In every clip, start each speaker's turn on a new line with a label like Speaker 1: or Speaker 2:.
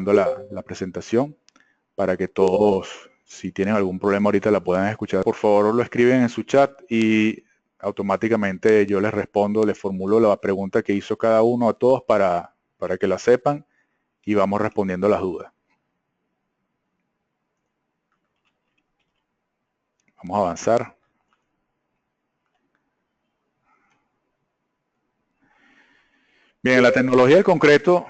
Speaker 1: la presentación para que todos, si tienen algún problema ahorita, la puedan escuchar. Por favor, lo escriben en su chat y automáticamente yo les respondo, les formulo la pregunta que hizo cada uno a todos para que la sepan y vamos respondiendo las dudas. Vamos a avanzar. Bien, en la tecnología del concreto,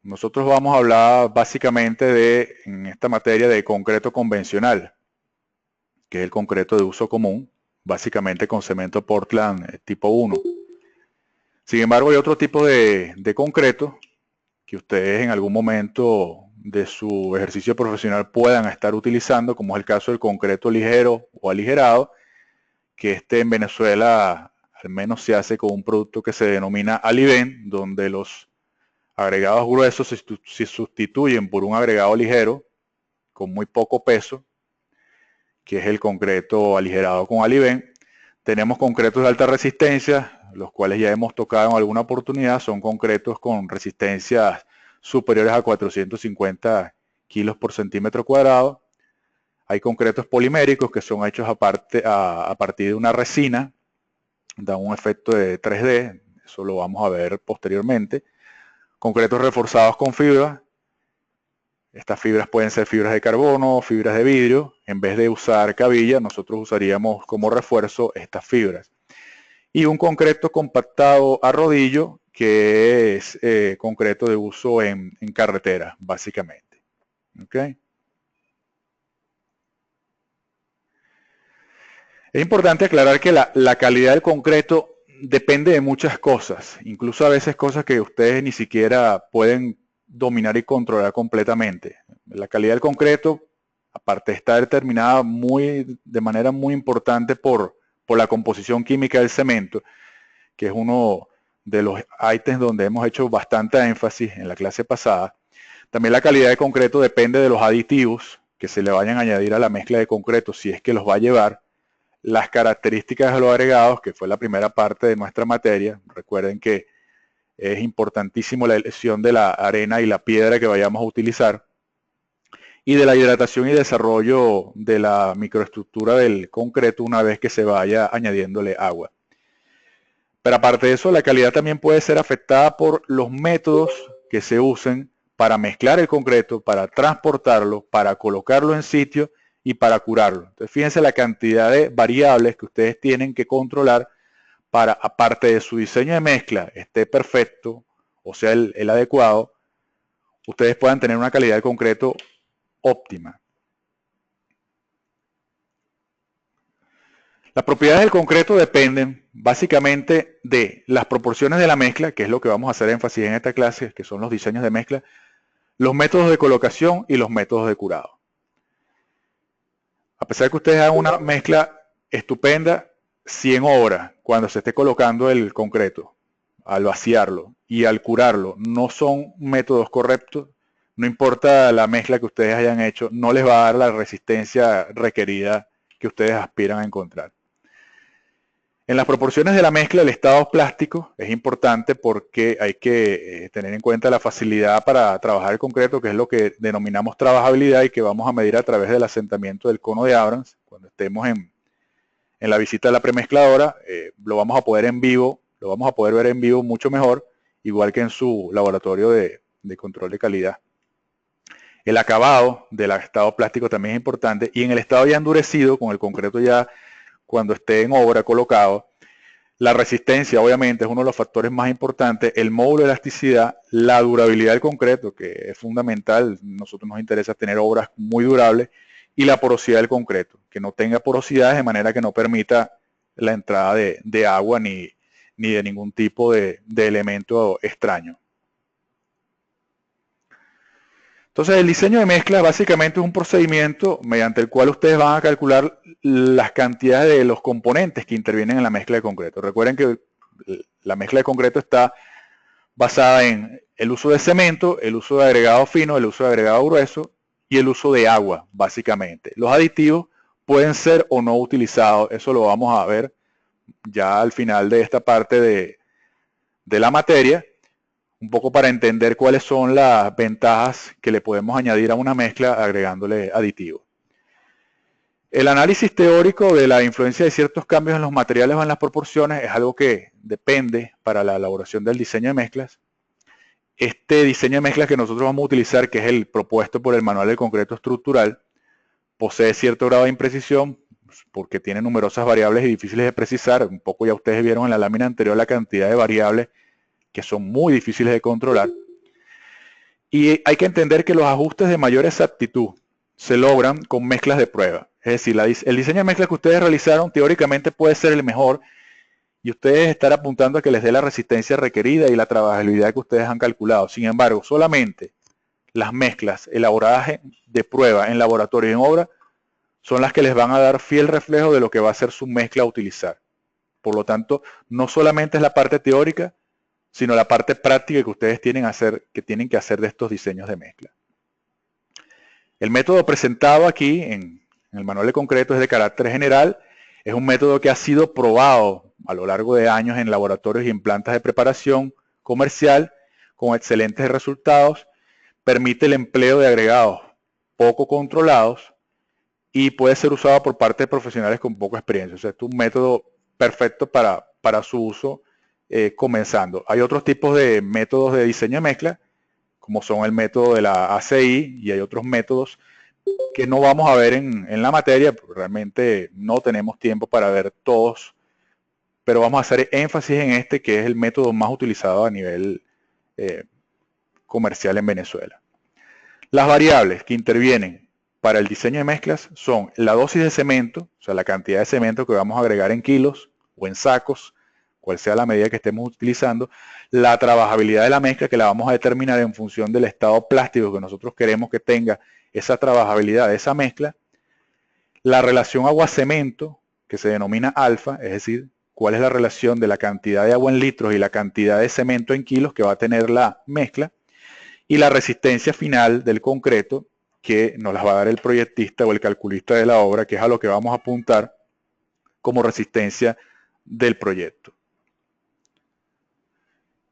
Speaker 1: nosotros vamos a hablar básicamente en esta materia de concreto convencional, que es el concreto de uso común, básicamente con cemento Portland tipo 1. Sin embargo, hay otro tipo de concreto que ustedes en algún momento de su ejercicio profesional puedan estar utilizando, como es el caso del concreto ligero o aligerado, que en Venezuela al menos se hace con un producto que se denomina Aliven, donde los agregados gruesos se sustituyen por un agregado ligero con muy poco peso, que es el concreto aligerado con Aliven. Tenemos concretos de alta resistencia, los cuales ya hemos tocado en alguna oportunidad, son concretos con resistencias superiores a 450 kilos por centímetro cuadrado. Hay concretos poliméricos que son hechos a partir de una resina, da un efecto de 3D, eso lo vamos a ver posteriormente. Concretos reforzados con fibra. Estas fibras pueden ser fibras de carbono, fibras de vidrio. En vez de usar cabilla, nosotros usaríamos como refuerzo estas fibras. Y un concreto compactado a rodillo, que es concreto de uso en carretera, básicamente. ¿Okay? Es importante aclarar que la calidad del concreto depende de muchas cosas, incluso a veces cosas que ustedes ni siquiera pueden dominar y controlar completamente. La calidad del concreto, aparte, está determinada de manera muy importante por la composición química del cemento, que es uno de los ítems donde hemos hecho bastante énfasis en la clase pasada. También la calidad de concreto depende de los aditivos que se le vayan a añadir a la mezcla de concreto, si es que los va a llevar. Las características de los agregados, que fue la primera parte de nuestra materia. Recuerden que es importantísimo la elección de la arena y la piedra que vayamos a utilizar, y de la hidratación y desarrollo de la microestructura del concreto una vez que se vaya añadiéndole agua. Pero aparte de eso, la calidad también puede ser afectada por los métodos que se usen para mezclar el concreto, para transportarlo, para colocarlo en sitio y para curarlo. Entonces, fíjense la cantidad de variables que ustedes tienen que controlar para, aparte de su diseño de mezcla, esté perfecto, o sea, el adecuado, ustedes puedan tener una calidad de concreto óptima. Las propiedades del concreto dependen básicamente de las proporciones de la mezcla, que es lo que vamos a hacer énfasis en esta clase, que son los diseños de mezcla, los métodos de colocación y los métodos de curado. A pesar de que ustedes hagan una mezcla estupenda, 100 horas cuando se esté colocando el concreto, al vaciarlo y al curarlo, no son métodos correctos, no importa la mezcla que ustedes hayan hecho, no les va a dar la resistencia requerida que ustedes aspiran a encontrar. En las proporciones de la mezcla, el estado plástico es importante porque hay que tener en cuenta la facilidad para trabajar el concreto, que es lo que denominamos trabajabilidad y que vamos a medir a través del asentamiento del cono de Abrams. Cuando estemos en la visita de la premezcladora, lo vamos a poder ver en vivo mucho mejor, igual que en su laboratorio de control de calidad. El acabado del estado plástico también es importante, y en el estado ya endurecido, con el concreto ya cuando esté en obra colocado, la resistencia obviamente es uno de los factores más importantes, el módulo de elasticidad, la durabilidad del concreto, que es fundamental. Nosotros nos interesa tener obras muy durables, y la porosidad del concreto, que no tenga porosidades de manera que no permita la entrada de agua ni de ningún tipo de elemento extraño. Entonces, el diseño de mezcla básicamente es un procedimiento mediante el cual ustedes van a calcular las cantidades de los componentes que intervienen en la mezcla de concreto. Recuerden que la mezcla de concreto está basada en el uso de cemento, el uso de agregado fino, el uso de agregado grueso y el uso de agua, básicamente. Los aditivos pueden ser o no utilizados, eso lo vamos a ver ya al final de esta parte de la materia. un poco para entender cuáles son las ventajas que le podemos añadir a una mezcla agregándole aditivos. El análisis teórico de la influencia de ciertos cambios en los materiales o en las proporciones es algo que depende para la elaboración del diseño de mezclas. Este diseño de mezclas que nosotros vamos a utilizar, que es el propuesto por el Manual del Concreto Estructural, posee cierto grado de imprecisión porque tiene numerosas variables y difíciles de precisar. Un poco ya ustedes vieron en la lámina anterior la cantidad de variables que son muy difíciles de controlar. Y hay que entender que los ajustes de mayor exactitud se logran con mezclas de prueba. Es decir, el diseño de mezclas que ustedes realizaron teóricamente puede ser el mejor y ustedes estar apuntando a que les dé la resistencia requerida y la trabajabilidad que ustedes han calculado. Sin embargo, solamente las mezclas elaboradas de prueba en laboratorio y en obra son las que les van a dar fiel reflejo de lo que va a ser su mezcla a utilizar. Por lo tanto, no solamente es la parte teórica, sino la parte práctica que ustedes tienen que hacer de estos diseños de mezcla. El método presentado aquí en el manual de concreto es de carácter general. Es un método que ha sido probado a lo largo de años en laboratorios y en plantas de preparación comercial con excelentes resultados. Permite el empleo de agregados poco controlados y puede ser usado por parte de profesionales con poca experiencia. O sea, es un método perfecto para su uso comenzando. Hay otros tipos de métodos de diseño de mezcla, como son el método de la ACI, y hay otros métodos que no vamos a ver en la materia, porque realmente no tenemos tiempo para ver todos, pero vamos a hacer énfasis en este, que es el método más utilizado a nivel comercial en Venezuela. Las variables que intervienen para el diseño de mezclas son la dosis de cemento, o sea, la cantidad de cemento que vamos a agregar en kilos o en sacos, cual sea la medida que estemos utilizando, la trabajabilidad de la mezcla, que la vamos a determinar en función del estado plástico que nosotros queremos que tenga esa trabajabilidad de esa mezcla, la relación agua-cemento, que se denomina alfa, es decir, cuál es la relación de la cantidad de agua en litros y la cantidad de cemento en kilos que va a tener la mezcla, y la resistencia final del concreto, que nos las va a dar el proyectista o el calculista de la obra, que es a lo que vamos a apuntar como resistencia del proyecto.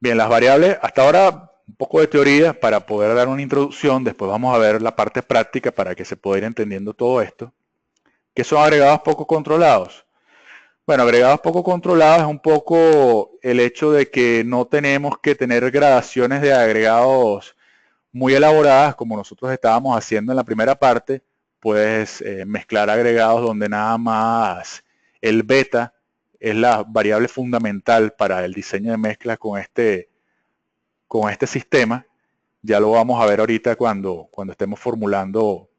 Speaker 1: Bien, las variables, hasta ahora un poco de teoría para poder dar una introducción, después vamos a ver la parte práctica para que se pueda ir entendiendo todo esto. ¿Qué son agregados poco controlados? Bueno, agregados poco controlados es un poco el hecho de que no tenemos que tener gradaciones de agregados muy elaboradas como nosotros estábamos haciendo en la primera parte. Puedes mezclar agregados donde nada más el beta es la variable fundamental para el diseño de mezclas con este sistema. Ya lo vamos a ver ahorita cuando estemos formulando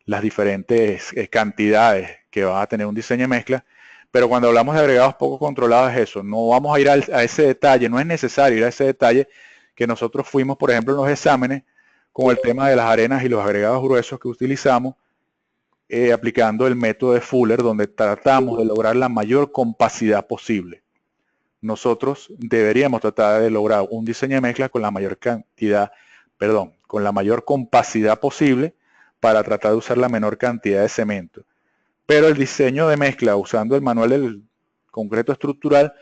Speaker 1: las diferentes cantidades que va a tener un diseño de mezcla. Pero cuando hablamos de agregados poco controlados es eso. No vamos a ir a ese detalle, no es necesario ir a ese detalle que nosotros fuimos, por ejemplo, en los exámenes con el tema de las arenas y los agregados gruesos que utilizamos, aplicando el método de Fuller, donde tratamos de lograr la mayor compacidad posible. Nosotros deberíamos tratar de lograr un diseño de mezcla con la mayor con la mayor compacidad posible para tratar de usar la menor cantidad de cemento. Pero el diseño de mezcla usando el manual del concreto estructural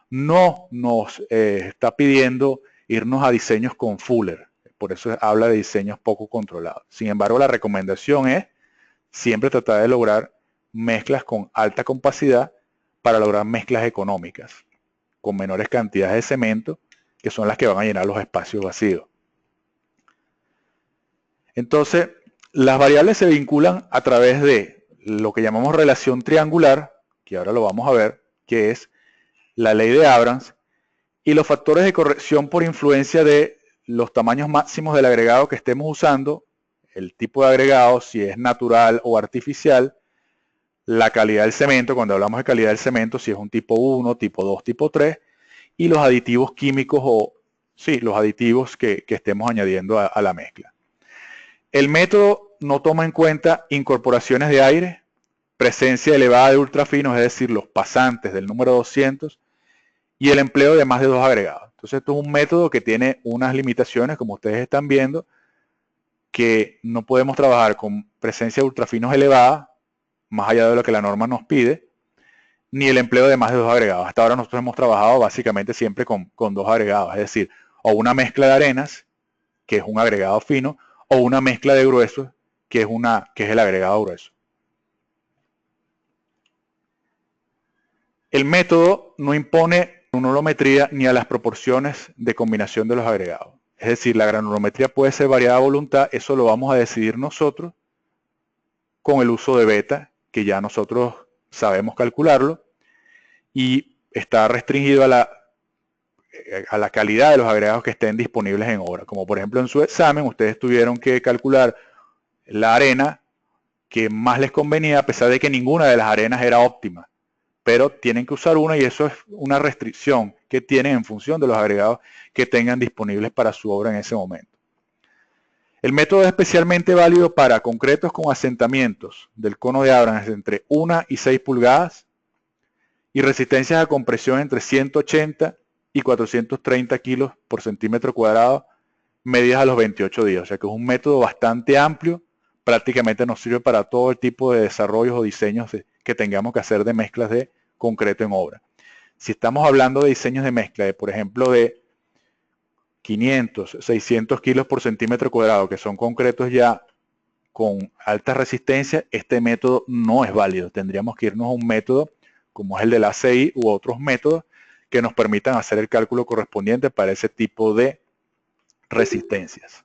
Speaker 1: no nos está pidiendo irnos a diseños con Fuller. Por eso habla de diseños poco controlados. Sin embargo, la recomendación es siempre tratar de lograr mezclas con alta compacidad para lograr mezclas económicas, con menores cantidades de cemento, que son las que van a llenar los espacios vacíos. Entonces, las variables se vinculan a través de lo que llamamos relación triangular, que ahora lo vamos a ver, que es la ley de Abrams, y los factores de corrección por influencia de los tamaños máximos del agregado que estemos usando, el tipo de agregado, si es natural o artificial, la calidad del cemento, cuando hablamos de calidad del cemento, si es un tipo 1, tipo 2, tipo 3, y los aditivos químicos los aditivos que estemos añadiendo a la mezcla. El método no toma en cuenta incorporaciones de aire, presencia elevada de ultrafinos, es decir, los pasantes del número 200, y el empleo de más de 2 agregados. Entonces, esto es un método que tiene unas limitaciones, como ustedes están viendo, que no podemos trabajar con presencia de ultrafinos elevada, más allá de lo que la norma nos pide, ni el empleo de más de 2 agregados. Hasta ahora nosotros hemos trabajado básicamente siempre con 2 agregados, es decir, o una mezcla de arenas, que es un agregado fino, o una mezcla de gruesos, que es el agregado grueso. El método no impone granulometría ni a las proporciones de combinación de los agregados. Es decir, la granulometría puede ser variada a voluntad, eso lo vamos a decidir nosotros con el uso de beta, que ya nosotros sabemos calcularlo, y está restringido a la calidad de los agregados que estén disponibles en obra. Como por ejemplo en su examen, ustedes tuvieron que calcular la arena que más les convenía, a pesar de que ninguna de las arenas era óptima. Pero tienen que usar una y eso es una restricción que tienen en función de los agregados que tengan disponibles para su obra en ese momento. El método es especialmente válido para concretos con asentamientos del cono de Abrams entre 1 y 6 pulgadas y resistencias a compresión entre 180 y 430 kilos por centímetro cuadrado medidas a los 28 días. O sea que es un método bastante amplio, prácticamente nos sirve para todo el tipo de desarrollos o diseños que tengamos que hacer de mezclas de concreto en obra. Si estamos hablando de diseños de mezcla, por ejemplo, de 500, 600 kilos por centímetro cuadrado, que son concretos ya con alta resistencia, este método no es válido. Tendríamos que irnos a un método como es el del ACI u otros métodos que nos permitan hacer el cálculo correspondiente para ese tipo de resistencias.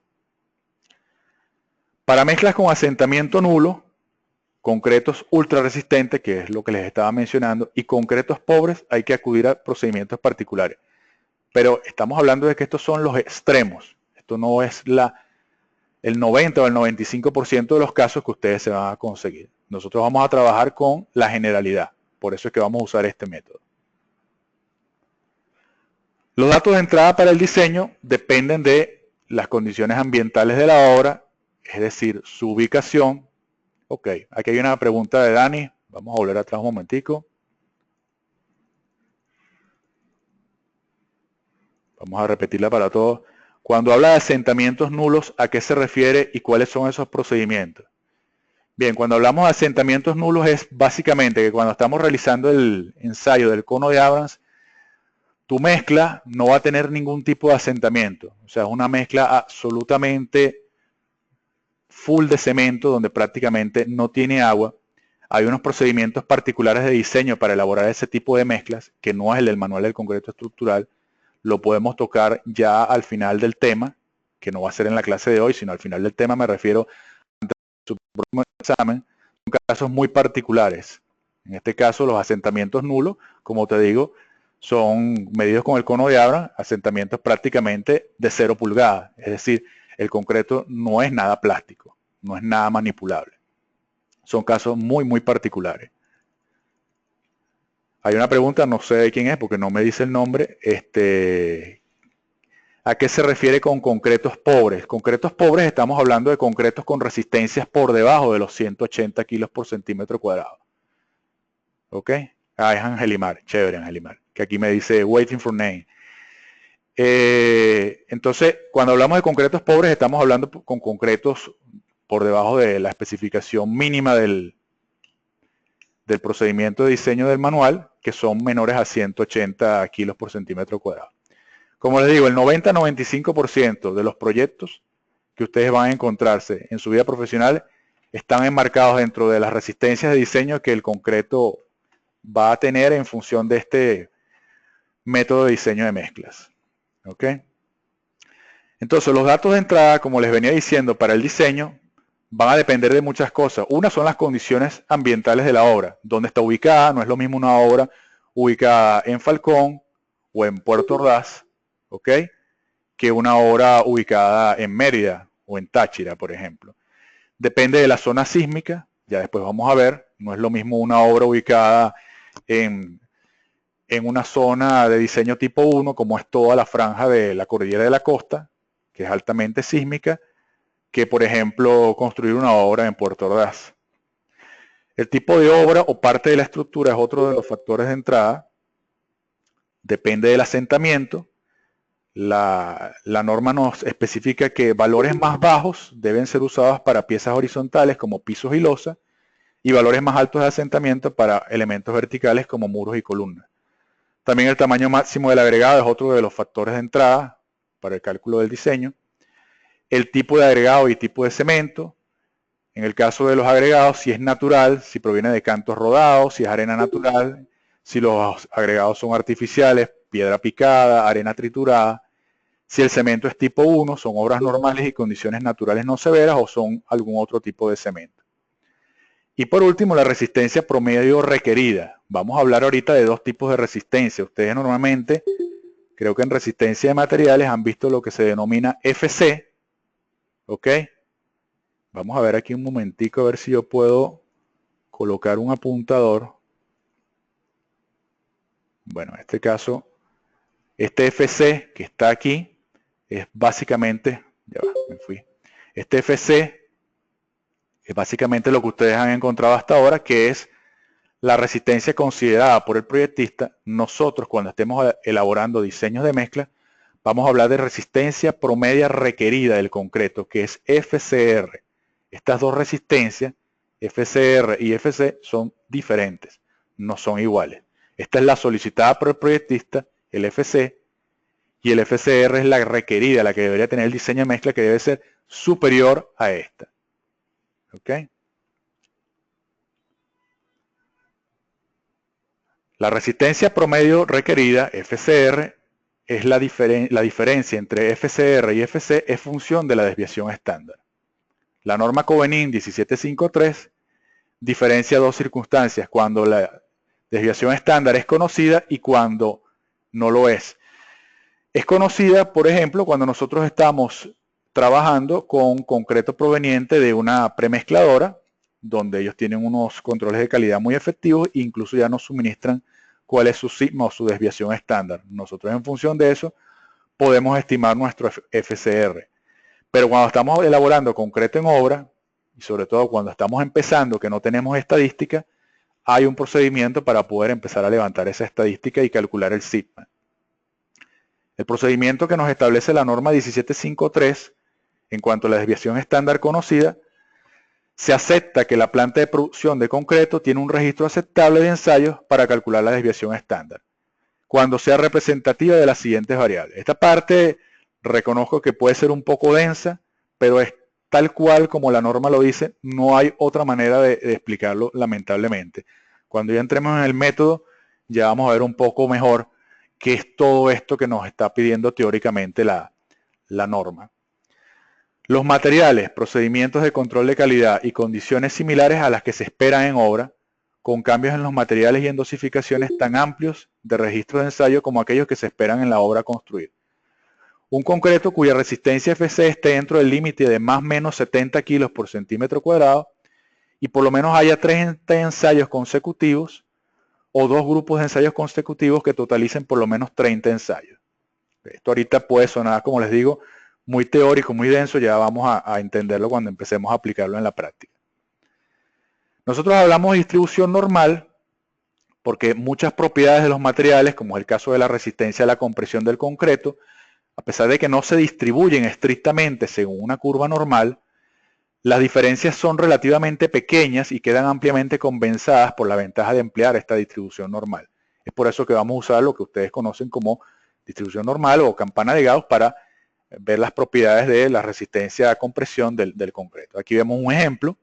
Speaker 1: Para mezclas con asentamiento nulo, concretos ultra resistentes, que es lo que les estaba mencionando, y concretos pobres, hay que acudir a procedimientos particulares. Pero estamos hablando de que estos son los extremos. Esto no es el 90 o el 95% de los casos que ustedes se van a conseguir. Nosotros vamos a trabajar con la generalidad. Por eso es que vamos a usar este método. Los datos de entrada para el diseño dependen de las condiciones ambientales de la obra, es decir, su ubicación. Ok, aquí hay una pregunta de Dani. Vamos a volver atrás un momentico. Vamos a repetirla para todos. Cuando habla de asentamientos nulos, ¿a qué se refiere y cuáles son esos procedimientos? Bien, cuando hablamos de asentamientos nulos es básicamente que cuando estamos realizando el ensayo del cono de Abrams, tu mezcla no va a tener ningún tipo de asentamiento. O sea, es una mezcla absolutamente full de cemento donde prácticamente no tiene agua. Hay unos procedimientos particulares de diseño para elaborar ese tipo de mezclas, que no es el del manual del concreto estructural. Lo podemos tocar ya al final del tema, que no va a ser en la clase de hoy, sino al final del tema me refiero a su próximo examen. Son casos muy particulares. En este caso, los asentamientos nulos, como te digo, son medidos con el cono de Abrams, asentamientos prácticamente de 0 pulgadas. Es decir, el concreto no es nada plástico, no es nada manipulable. Son casos muy, muy particulares. Hay una pregunta, no sé de quién es porque no me dice el nombre. ¿A qué se refiere con concretos pobres? Concretos pobres estamos hablando de concretos con resistencias por debajo de los 180 kilos por centímetro cuadrado. ¿Ok? Ah, es Angelimar. Chévere, Angelimar. Que aquí me dice waiting for name. Entonces, cuando hablamos de concretos pobres, estamos hablando con concretos por debajo de la especificación mínima del procedimiento de diseño del manual, que son menores a 180 kilos por centímetro cuadrado. Como les digo, el 90-95% de los proyectos que ustedes van a encontrarse en su vida profesional están enmarcados dentro de las resistencias de diseño que el concreto va a tener en función de este método de diseño de mezclas. ¿Ok? Entonces, los datos de entrada, como les venía diciendo, para el diseño van a depender de muchas cosas. Una son las condiciones ambientales de la obra. ¿Dónde está ubicada? No es lo mismo una obra ubicada en Falcón o en Puerto Ordaz, ¿ok?, que una obra ubicada en Mérida o en Táchira, por ejemplo. Depende de la zona sísmica, ya después vamos a ver. No es lo mismo una obra ubicada en una zona de diseño tipo 1, como es toda la franja de la cordillera de la costa, que es altamente sísmica, que por ejemplo construir una obra en Puerto Ordaz. El tipo de obra o parte de la estructura es otro de los factores de entrada. Depende del asentamiento. La norma nos especifica que valores más bajos deben ser usados para piezas horizontales como pisos y losas y valores más altos de asentamiento para elementos verticales como muros y columnas. También el tamaño máximo del agregado es otro de los factores de entrada. para el cálculo del diseño, el tipo de agregado y tipo de cemento. En el caso de los agregados, si es natural, si proviene de cantos rodados, si es arena natural, si los agregados son artificiales, piedra picada, arena triturada. Si el cemento es tipo 1, son obras normales y condiciones naturales no severas o son algún otro tipo de cemento. Y por último, la resistencia promedio requerida. Vamos a hablar ahorita de dos tipos de resistencia. Ustedes normalmente, creo que en resistencia de materiales han visto lo que se denomina FC. ¿Ok? Vamos a ver aquí un momentico a ver si yo puedo colocar un apuntador. Bueno, en este caso, este FC que está aquí es básicamente, ya va, me fui. Este FC es básicamente lo que ustedes han encontrado hasta ahora, que es la resistencia considerada por el proyectista. Nosotros, cuando estemos elaborando diseños de mezcla, vamos a hablar de resistencia promedia requerida del concreto, que es FCR. Estas dos resistencias, FCR y FC, son diferentes, no son iguales. Esta es la solicitada por el proyectista, el FC, y el FCR es la requerida, la que debería tener el diseño de mezcla, que debe ser superior a esta. ¿Ok? La resistencia promedio requerida, FCR, es la diferencia entre FCR y FC es función de la desviación estándar. La norma Covenin 1753 diferencia dos circunstancias, cuando la desviación estándar es conocida y cuando no lo es. Es conocida, por ejemplo, cuando nosotros estamos trabajando con concreto proveniente de una premezcladora, donde ellos tienen unos controles de calidad muy efectivos e incluso ya nos suministran cuál es su sigma o su desviación estándar. Nosotros, en función de eso, podemos estimar nuestro FCR. Pero cuando estamos elaborando concreto en obra, y sobre todo cuando estamos empezando, que no tenemos estadística, hay un procedimiento para poder empezar a levantar esa estadística y calcular el sigma. El procedimiento que nos establece la norma 1753, en cuanto a la desviación estándar conocida, se acepta que la planta de producción de concreto tiene un registro aceptable de ensayos para calcular la desviación estándar, cuando sea representativa de las siguientes variables. Esta parte reconozco que puede ser un poco densa, pero es tal cual como la norma lo dice, no hay otra manera de explicarlo, lamentablemente. Cuando ya entremos en el método, ya vamos a ver un poco mejor qué es todo esto que nos está pidiendo teóricamente la norma. Los materiales, procedimientos de control de calidad y condiciones similares a las que se esperan en obra, con cambios en los materiales y en dosificaciones tan amplios de registro de ensayo como aquellos que se esperan en la obra a construir. Un concreto cuya resistencia FC esté dentro del límite de más o menos 70 kilos por centímetro cuadrado y por lo menos haya 3 ensayos consecutivos o 2 grupos de ensayos consecutivos que totalicen por lo menos 30 ensayos. Esto ahorita puede sonar, como les digo, muy teórico, muy denso, ya vamos a entenderlo cuando empecemos a aplicarlo en la práctica. Nosotros hablamos de distribución normal porque muchas propiedades de los materiales, como es el caso de la resistencia a la compresión del concreto, a pesar de que no se distribuyen estrictamente según una curva normal, las diferencias son relativamente pequeñas y quedan ampliamente compensadas por la ventaja de emplear esta distribución normal. Es por eso que vamos a usar lo que ustedes conocen como distribución normal o campana de Gauss para ver las propiedades de la resistencia a compresión del concreto. Aquí vemos un ejemplo.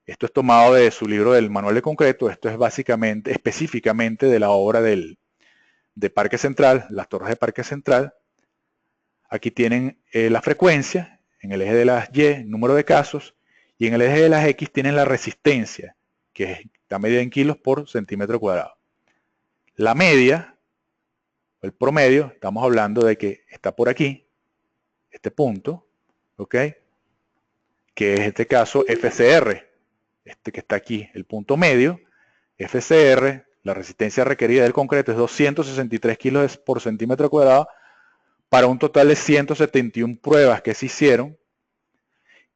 Speaker 1: Esto es tomado de su libro del manual de concreto. Esto es básicamente, específicamente de la obra de Parque Central, las torres de Parque Central. Aquí tienen la frecuencia, en el eje de las Y, número de casos, y en el eje de las X tienen la resistencia, que está medida en kilos por centímetro cuadrado. La media, el promedio, estamos hablando de que está por aquí, este punto, ¿ok? Que es en este caso FCR, este que está aquí, el punto medio. FCR, la resistencia requerida del concreto es 263 kilos por centímetro cuadrado para un total de 171 pruebas que se hicieron.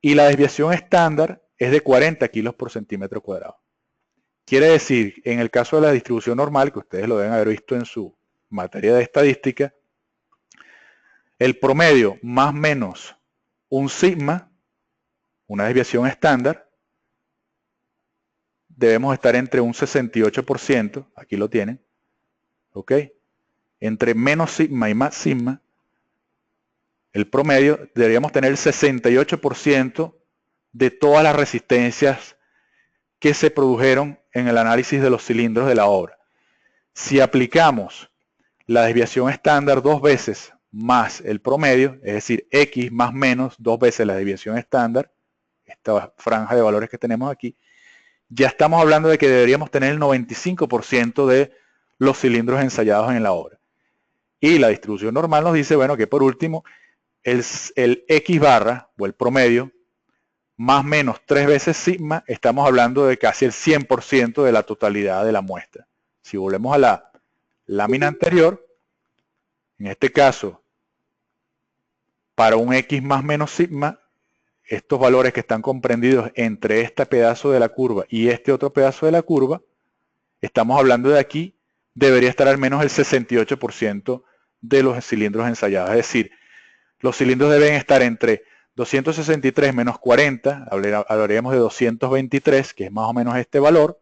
Speaker 1: Y la desviación estándar es de 40 kilos por centímetro cuadrado. Quiere decir, en el caso de la distribución normal, que ustedes lo deben haber visto en su materia de estadística, el promedio más o menos un sigma, una desviación estándar, debemos estar entre un 68%, aquí lo tienen, ¿ok? Entre menos sigma y más sigma, el promedio, deberíamos tener el 68% de todas las resistencias que se produjeron en el análisis de los cilindros de la obra. Si aplicamos la desviación estándar 2 veces más el promedio, es decir, X más menos 2 veces la desviación estándar, esta franja de valores que tenemos aquí, ya estamos hablando de que deberíamos tener el 95% de los cilindros ensayados en la obra. Y la distribución normal nos dice, bueno, que por último, el X barra, o el promedio, más o menos 3 veces sigma, estamos hablando de casi el 100% de la totalidad de la muestra. Si volvemos a la lámina anterior, en este caso, para un X más menos sigma, estos valores que están comprendidos entre este pedazo de la curva y este otro pedazo de la curva, estamos hablando de aquí, debería estar al menos el 68% de los cilindros ensayados. Es decir, los cilindros deben estar entre 263 menos 40, hablaríamos de 223, que es más o menos este valor,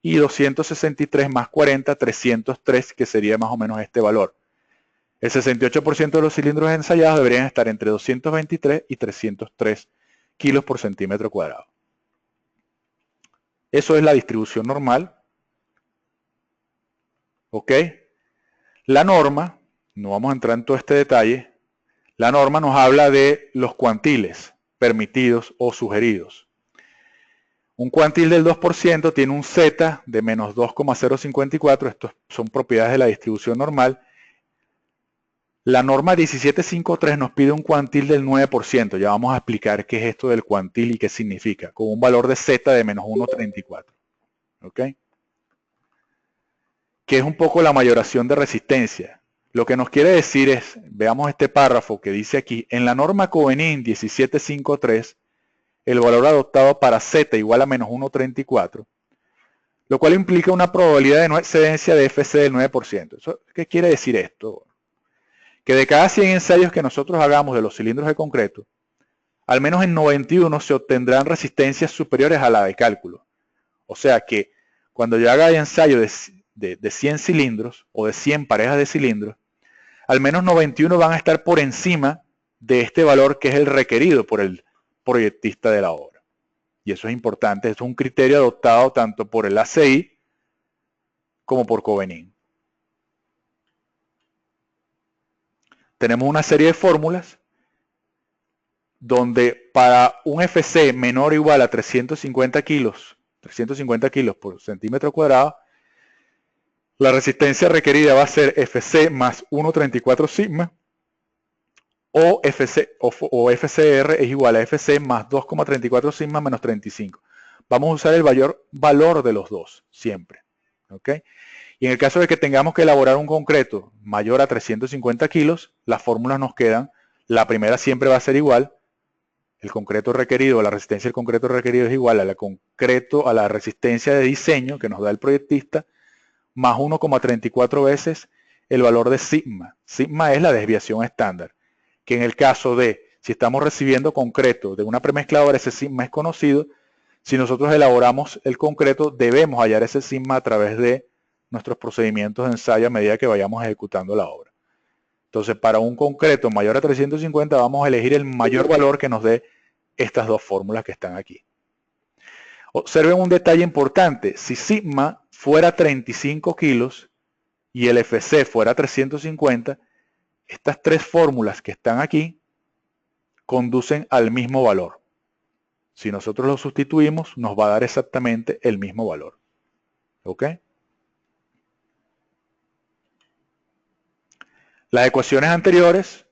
Speaker 1: y 263 más 40, 303, que sería más o menos este valor. El 68% de los cilindros ensayados deberían estar entre 223 y 303 kilos por centímetro cuadrado. Eso es la distribución normal. ¿Ok? La norma, no vamos a entrar en todo este detalle, la norma nos habla de los cuantiles permitidos o sugeridos. Un cuantil del 2% tiene un Z de menos 2,054, estos son propiedades de la distribución normal. La norma 1753 nos pide un cuantil del 9%, ya vamos a explicar qué es esto del cuantil y qué significa, con un valor de Z de menos 1,34. ¿Ok? Que es un poco la mayoración de resistencia. Lo que nos quiere decir es, veamos este párrafo que dice aquí, en la norma Covenin 1753, el valor adoptado para Z igual a menos 1,34, lo cual implica una probabilidad de no excedencia de FC del 9%. ¿Qué quiere decir esto? Que de cada 100 ensayos que nosotros hagamos de los cilindros de concreto, al menos en 91 se obtendrán resistencias superiores a la de cálculo. O sea que cuando yo haga el ensayo de 100 cilindros o de 100 parejas de cilindros, al menos 91 van a estar por encima de este valor que es el requerido por el proyectista de la obra. Y eso es importante, es un criterio adoptado tanto por el ACI como por Covenin. Tenemos una serie de fórmulas donde para un FC menor o igual a 350 kilos por centímetro cuadrado, la resistencia requerida va a ser FC más 1,34 sigma o FCR es igual a FC más 2,34 sigma menos 35. Vamos a usar el mayor valor de los dos siempre. ¿Ok? Y en el caso de que tengamos que elaborar un concreto mayor a 350 kilos, las fórmulas nos quedan. La primera siempre va a ser igual. El concreto requerido, la resistencia del concreto requerido es igual a la resistencia de diseño que nos da el proyectista, más 1,34 veces el valor de sigma. Sigma es la desviación estándar, que en el caso de, si estamos recibiendo concreto de una premezcladora, ese sigma es conocido. Si nosotros elaboramos el concreto, debemos hallar ese sigma a través de nuestros procedimientos de ensayo a medida que vayamos ejecutando la obra. Entonces, para un concreto mayor a 350, vamos a elegir el mayor valor que nos dé estas dos fórmulas que están aquí. Observen un detalle importante. Si sigma fuera 35 kilos y el FC fuera 350, estas tres fórmulas que están aquí conducen al mismo valor. Si nosotros lo sustituimos, nos va a dar exactamente el mismo valor. ¿Ok? Las ecuaciones anteriores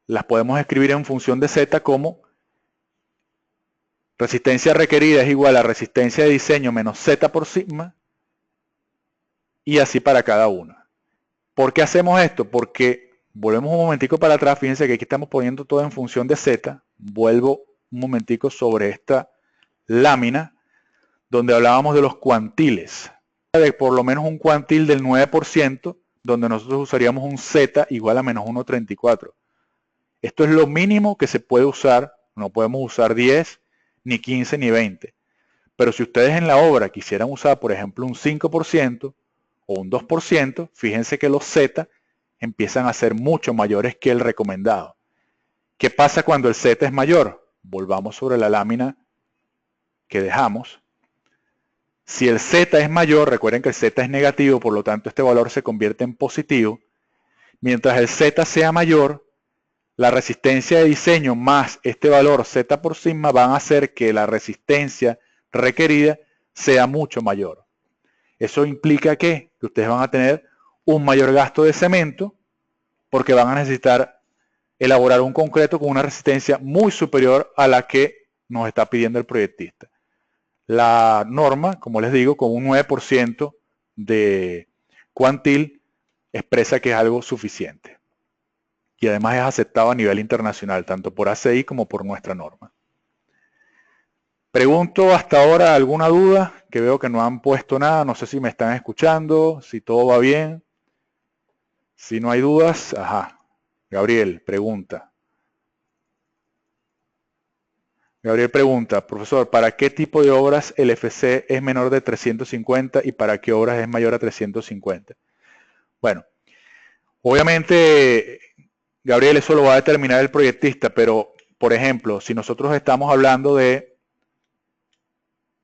Speaker 1: las podemos escribir en función de Z como resistencia requerida es igual a resistencia de diseño menos Z por sigma, y así para cada una. ¿Por qué hacemos esto? Porque volvemos un momentico para atrás, fíjense que aquí estamos poniendo todo en función de Z. Vuelvo un momentico sobre esta lámina donde hablábamos de los cuantiles. De por lo menos un cuantil del 9%, donde nosotros usaríamos un Z igual a menos 1,34. Esto es lo mínimo que se puede usar. No podemos usar 10, ni 15, ni 20. Pero si ustedes en la obra quisieran usar, por ejemplo, un 5% o un 2%, fíjense que los Z empiezan a ser mucho mayores que el recomendado. ¿Qué pasa cuando el Z es mayor? Volvamos sobre la lámina que dejamos. Si el Z es mayor, recuerden que el Z es negativo, por lo tanto este valor se convierte en positivo. Mientras el Z sea mayor, la resistencia de diseño más este valor Z por sigma van a hacer que la resistencia requerida sea mucho mayor. Eso implica que ustedes van a tener un mayor gasto de cemento porque van a necesitar elaborar un concreto con una resistencia muy superior a la que nos está pidiendo el proyectista. La norma, como les digo, con un 9% de cuantil expresa que es algo suficiente. Y además es aceptado a nivel internacional, tanto por ACI como por nuestra norma. Pregunto hasta ahora alguna duda, que veo que no han puesto nada, no sé si me están escuchando, si todo va bien. Si no hay dudas, ajá. Gabriel pregunta. Gabriel pregunta, profesor, ¿para qué tipo de obras el FC es menor de 350 y para qué obras es mayor a 350? Bueno, obviamente, Gabriel, eso lo va a determinar el proyectista, pero, por ejemplo, si nosotros estamos hablando de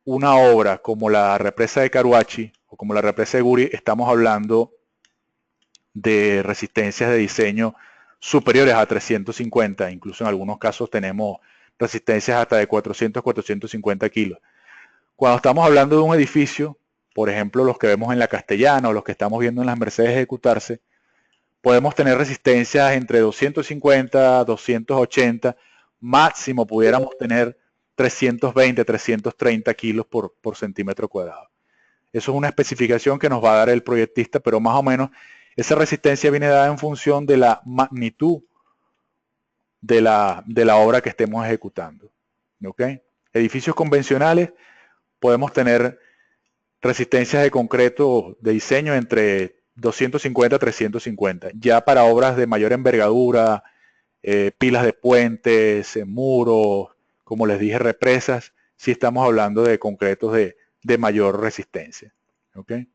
Speaker 1: una obra como la represa de Caruachi o como la represa de Guri, estamos hablando de resistencias de diseño superiores a 350, incluso en algunos casos tenemos resistencias hasta de 400 450 kilos. Cuando estamos hablando de un edificio, por ejemplo los que vemos en la Castellana o los que estamos viendo en las Mercedes ejecutarse, podemos tener resistencias entre 250, 280, máximo pudiéramos tener 320, 330 kilos por centímetro cuadrado. Eso es una especificación que nos va a dar el proyectista, pero más o menos esa resistencia viene dada en función de la magnitud de la obra que estemos ejecutando. ¿Okay? Edificios convencionales podemos tener resistencias de concreto de diseño entre 250 a 350. Ya para obras de mayor envergadura, pilas de puentes, muros, como les dije, represas, sí estamos hablando de concretos de mayor resistencia. ¿Okay?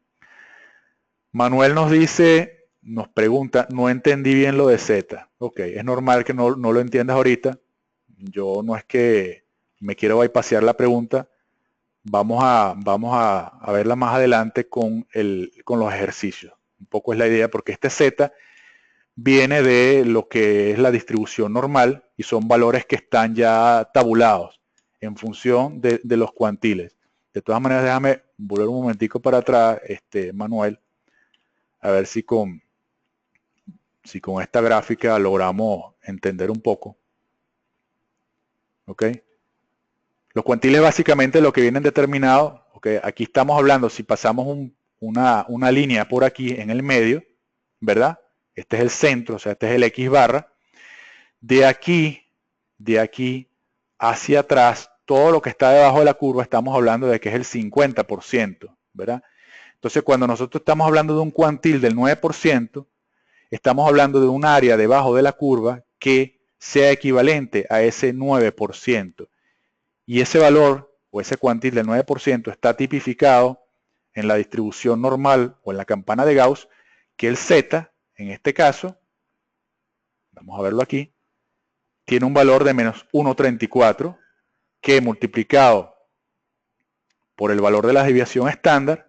Speaker 1: Manuel nos dice, nos pregunta, no entendí bien lo de Z. Ok, es normal que no lo entiendas ahorita. Yo no es que me quiero bypassear la pregunta. Vamos a verla más adelante con los ejercicios. Un poco es la idea, porque este Z viene de lo que es la distribución normal y son valores que están ya tabulados en función de los cuantiles. De todas maneras, déjame volver un momentico para atrás, Manuel, a ver si con esta gráfica logramos entender un poco. ¿Ok? Los cuantiles básicamente lo que vienen determinados, ¿okay? Aquí estamos hablando, si pasamos una línea por aquí en el medio, ¿verdad? Este es el centro, o sea, este es el X barra. De aquí hacia atrás, todo lo que está debajo de la curva, estamos hablando de que es el 50%, ¿verdad? Entonces, cuando nosotros estamos hablando de un cuantil del 9%, estamos hablando de un área debajo de la curva que sea equivalente a ese 9%. Y ese valor o ese cuantil del 9% está tipificado en la distribución normal o en la campana de Gauss, que el Z, en este caso, vamos a verlo aquí, tiene un valor de menos 1,34 que multiplicado por el valor de la desviación estándar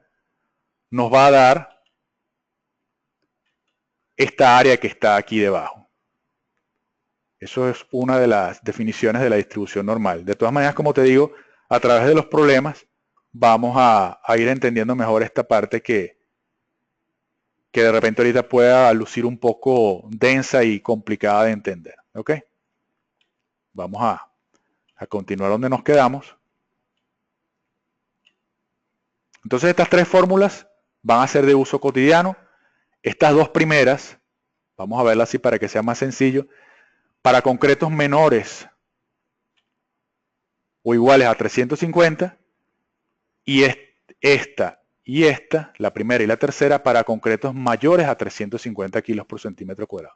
Speaker 1: nos va a dar esta área que está aquí debajo. Eso es una de las definiciones de la distribución normal. De todas maneras, como te digo, a través de los problemas vamos a ir entendiendo mejor esta parte que de repente ahorita pueda lucir un poco densa y complicada de entender. ¿Ok? Vamos a continuar donde nos quedamos. Entonces estas tres fórmulas van a ser de uso cotidiano. Estas dos primeras, vamos a verlas así para que sea más sencillo, para concretos menores o iguales a 350, y esta, la primera y la tercera, para concretos mayores a 350 kilos por centímetro cuadrado.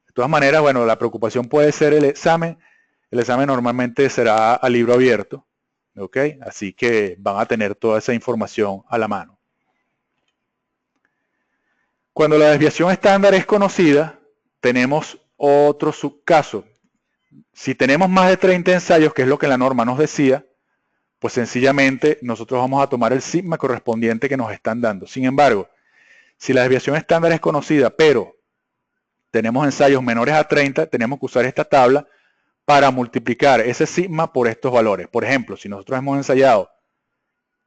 Speaker 1: De todas maneras, bueno, la preocupación puede ser el examen. El examen normalmente será a libro abierto, ¿ok? Así que van a tener toda esa información a la mano. Cuando la desviación estándar es conocida, tenemos otro subcaso. Si tenemos más de 30 ensayos, que es lo que la norma nos decía, pues sencillamente nosotros vamos a tomar el sigma correspondiente que nos están dando. Sin embargo, si la desviación estándar es conocida, pero tenemos ensayos menores a 30, tenemos que usar esta tabla para multiplicar ese sigma por estos valores. Por ejemplo, si nosotros hemos ensayado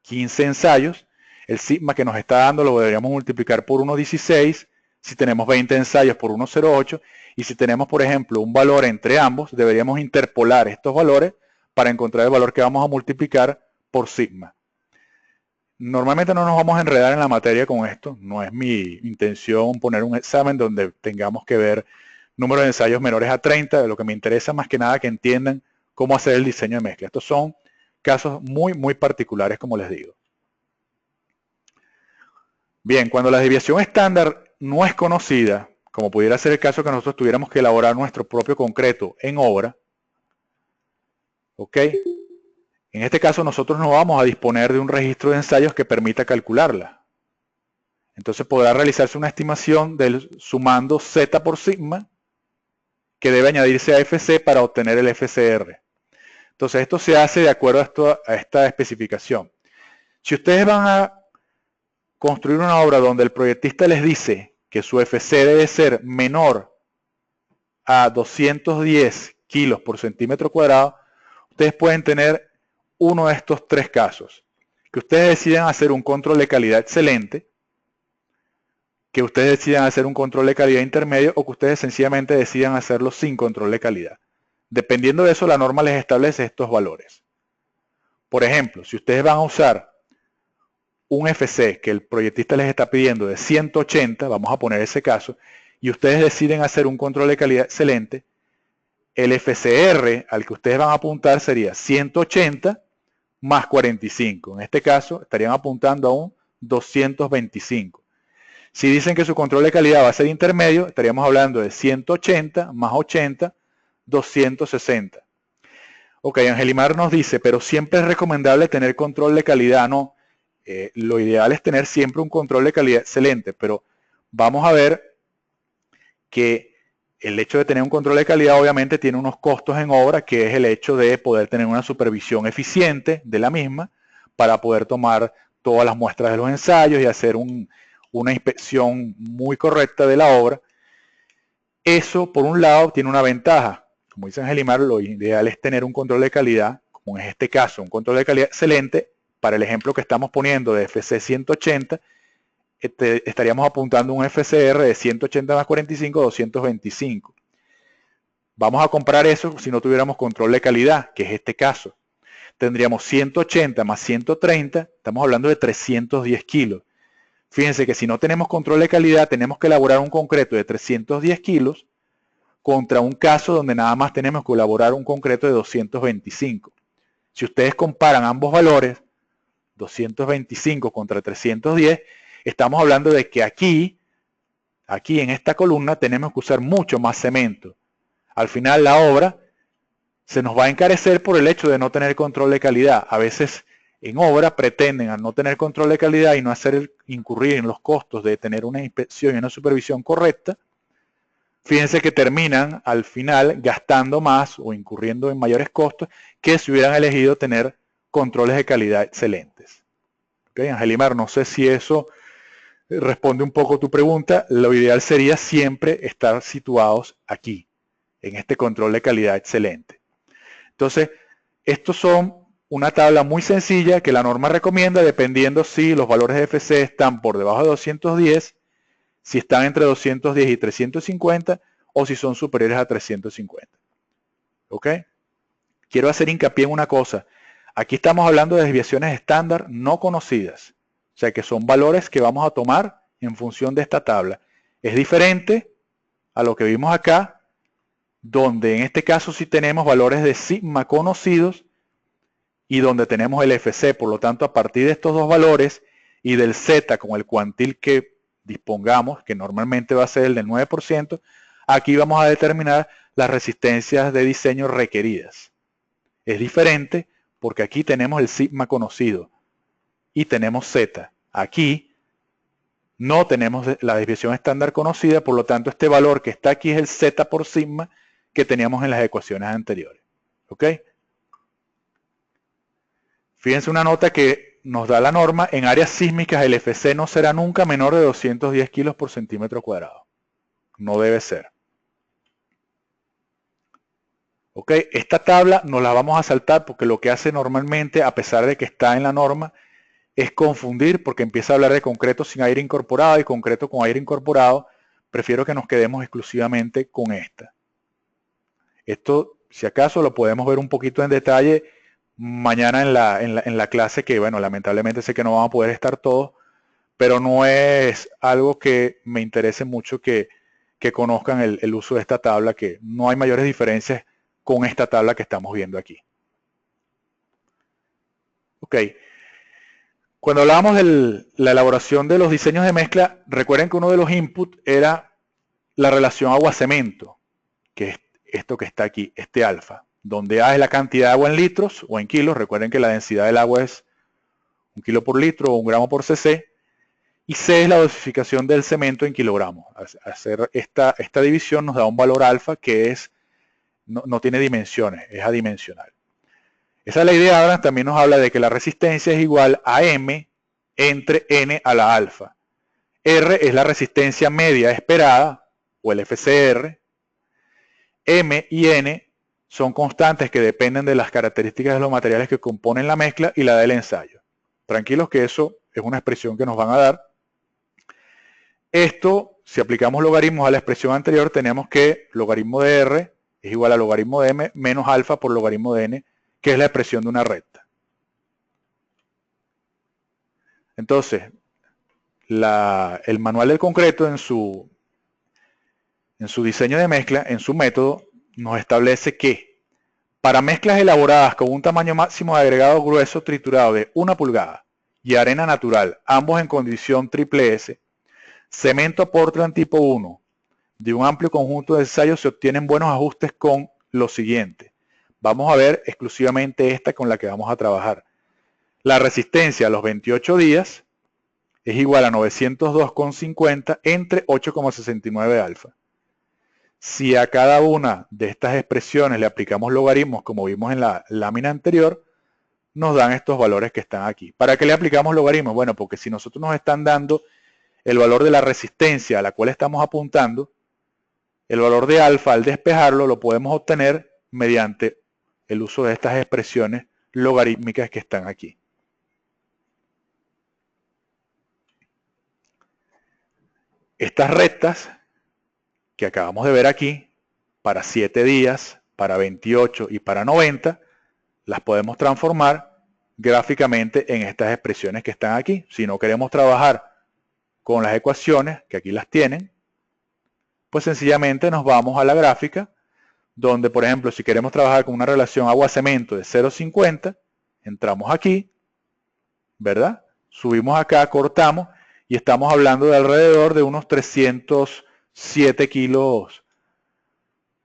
Speaker 1: 15 ensayos, el sigma que nos está dando lo deberíamos multiplicar por 1,16, si tenemos 20 ensayos por 1,08, y si tenemos, por ejemplo, un valor entre ambos, deberíamos interpolar estos valores para encontrar el valor que vamos a multiplicar por sigma. Normalmente no nos vamos a enredar en la materia con esto, no es mi intención poner un examen donde tengamos que ver número de ensayos menores a 30, lo que me interesa más que nada que entiendan cómo hacer el diseño de mezcla. Estos son casos muy particulares, como les digo. Bien, cuando la desviación estándar no es conocida, como pudiera ser el caso que nosotros tuviéramos que elaborar nuestro propio concreto en obra, ¿ok? En este caso nosotros no vamos a disponer de un registro de ensayos que permita calcularla. Entonces podrá realizarse una estimación del sumando Z por sigma, que debe añadirse a FC para obtener el FCR. Entonces esto se hace de acuerdo a esta especificación. Si ustedes van a construir una obra donde el proyectista les dice que su FC debe ser menor a 210 kilos por centímetro cuadrado, ustedes pueden tener uno de estos tres casos. Que ustedes decidan hacer un control de calidad excelente, que ustedes decidan hacer un control de calidad intermedio o que ustedes sencillamente decidan hacerlo sin control de calidad. Dependiendo de eso, la norma les establece estos valores. Por ejemplo, si ustedes van a usar un FC que el proyectista les está pidiendo de 180, vamos a poner ese caso, y ustedes deciden hacer un control de calidad excelente, el FCR al que ustedes van a apuntar sería 180 más 45. En este caso estarían apuntando a un 225. Si dicen que su control de calidad va a ser intermedio, estaríamos hablando de 180 más 80, 260. Ok, Angelimar nos dice, pero siempre es recomendable tener control de calidad. No, lo ideal es tener siempre un control de calidad excelente, pero vamos a ver que el hecho de tener un control de calidad obviamente tiene unos costos en obra, que es el hecho de poder tener una supervisión eficiente de la misma para poder tomar todas las muestras de los ensayos y hacer una inspección muy correcta de la obra. Eso, por un lado, tiene una ventaja. Como dice Angelimar, lo ideal es tener un control de calidad, como en este caso, un control de calidad excelente. Para el ejemplo que estamos poniendo de FC 180, estaríamos apuntando un FCR de 180 más 45, 225. Vamos a comparar eso si no tuviéramos control de calidad, que es este caso. Tendríamos 180 más 130, estamos hablando de 310 kilos. Fíjense que si no tenemos control de calidad, tenemos que elaborar un concreto de 310 kilos contra un caso donde nada más tenemos que elaborar un concreto de 225. Si ustedes comparan ambos valores, 225 contra 310, estamos hablando de que aquí en esta columna tenemos que usar mucho más cemento. Al final la obra se nos va a encarecer por el hecho de no tener control de calidad. A veces en obra pretenden al no tener control de calidad y no hacer incurrir en los costos de tener una inspección y una supervisión correcta, fíjense que terminan al final gastando más o incurriendo en mayores costos que si hubieran elegido tener controles de calidad excelentes. ¿Okay? Angelimar, no sé si eso responde un poco tu pregunta. Lo ideal sería siempre estar situados aquí, en este control de calidad excelente. Entonces, estos son una tabla muy sencilla que la norma recomienda dependiendo si los valores de FC están por debajo de 210, si están entre 210 y 350 o si son superiores a 350. ¿Ok? Quiero hacer hincapié en una cosa. Aquí estamos hablando de desviaciones estándar no conocidas. O sea que son valores que vamos a tomar en función de esta tabla. Es diferente a lo que vimos acá, donde en este caso sí tenemos valores de sigma conocidos y donde tenemos el FC. Por lo tanto, a partir de estos dos valores y del Z con el cuantil que dispongamos, que normalmente va a ser el del 9%, aquí vamos a determinar las resistencias de diseño requeridas. Es diferente porque aquí tenemos el sigma conocido y tenemos Z. Aquí no tenemos la desviación estándar conocida, por lo tanto este valor que está aquí es el Z por sigma que teníamos en las ecuaciones anteriores. ¿Ok? Fíjense una nota que nos da la norma: en áreas sísmicas el FC no será nunca menor de 210 kilos por centímetro cuadrado. No debe ser. ¿Ok? Esta tabla nos la vamos a saltar porque lo que hace normalmente, a pesar de que está en la norma, es confundir, porque empieza a hablar de concreto sin aire incorporado y concreto con aire incorporado. Prefiero que nos quedemos exclusivamente con esta. Esto, si acaso, lo podemos ver un poquito en detalle mañana en la clase, que bueno, lamentablemente sé que no vamos a poder estar todos, pero no es algo que me interese mucho que conozcan el uso de esta tabla, que no hay mayores diferencias con esta tabla que estamos viendo aquí. Ok. Cuando hablábamos de la elaboración de los diseños de mezcla, recuerden que uno de los inputs era la relación agua-cemento, que es esto que está aquí, este alfa, donde A es la cantidad de agua en litros o en kilos. Recuerden que la densidad del agua es 1 kilo por litro o 1 gramo por cc, y C es la dosificación del cemento en kilogramos. Hacer esta división nos da un valor alfa que es, no tiene dimensiones, es adimensional. Esa es la idea. Ahora también nos habla de que la resistencia es igual a M entre N a la alfa. R es la resistencia media esperada, o el FCR. M y N son constantes que dependen de las características de los materiales que componen la mezcla y la del ensayo. Tranquilos que eso es una expresión que nos van a dar. Esto, si aplicamos logaritmos a la expresión anterior, tenemos que logaritmo de R es igual a logaritmo de M menos alfa por logaritmo de N, que es la expresión de una recta. Entonces, el manual del concreto en su diseño de mezcla, en su método, nos establece que para mezclas elaboradas con un tamaño máximo de agregado grueso triturado de 1 pulgada y arena natural, ambos en condición triple S, cemento Portland tipo 1, de un amplio conjunto de ensayos, se obtienen buenos ajustes con lo siguiente. Vamos a ver exclusivamente esta con la que vamos a trabajar. La resistencia a los 28 días es igual a 902,50 entre 8,69 alfa. Si a cada una de estas expresiones le aplicamos logaritmos, como vimos en la lámina anterior, nos dan estos valores que están aquí. ¿Para qué le aplicamos logaritmos? Bueno, porque si nosotros nos están dando el valor de la resistencia a la cual estamos apuntando, el valor de alfa al despejarlo lo podemos obtener mediante el uso de estas expresiones logarítmicas que están aquí. Estas rectas que acabamos de ver aquí, para 7 días, para 28 y para 90, las podemos transformar gráficamente en estas expresiones que están aquí. Si no queremos trabajar con las ecuaciones, que aquí las tienen, pues sencillamente nos vamos a la gráfica, donde, por ejemplo, si queremos trabajar con una relación agua-cemento de 0,50, entramos aquí, ¿verdad? Subimos acá, cortamos, y estamos hablando de alrededor de unos 307 kilos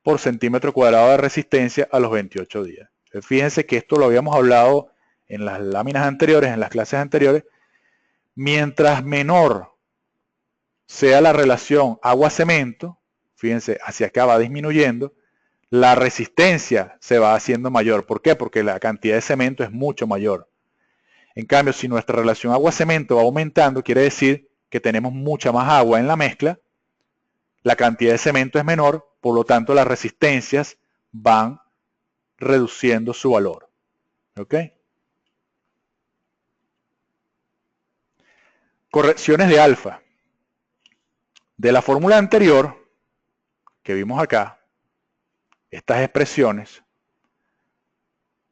Speaker 1: por centímetro cuadrado de resistencia a los 28 días. Fíjense que esto lo habíamos hablado en las láminas anteriores, en las clases anteriores. Mientras menor sea la relación agua-cemento, fíjense, hacia acá va disminuyendo, la resistencia se va haciendo mayor. ¿Por qué? Porque la cantidad de cemento es mucho mayor. En cambio, si nuestra relación agua-cemento va aumentando, quiere decir que tenemos mucha más agua en la mezcla, la cantidad de cemento es menor, por lo tanto las resistencias van reduciendo su valor. ¿Ok? Correcciones de alfa. De la fórmula anterior que vimos acá, estas expresiones,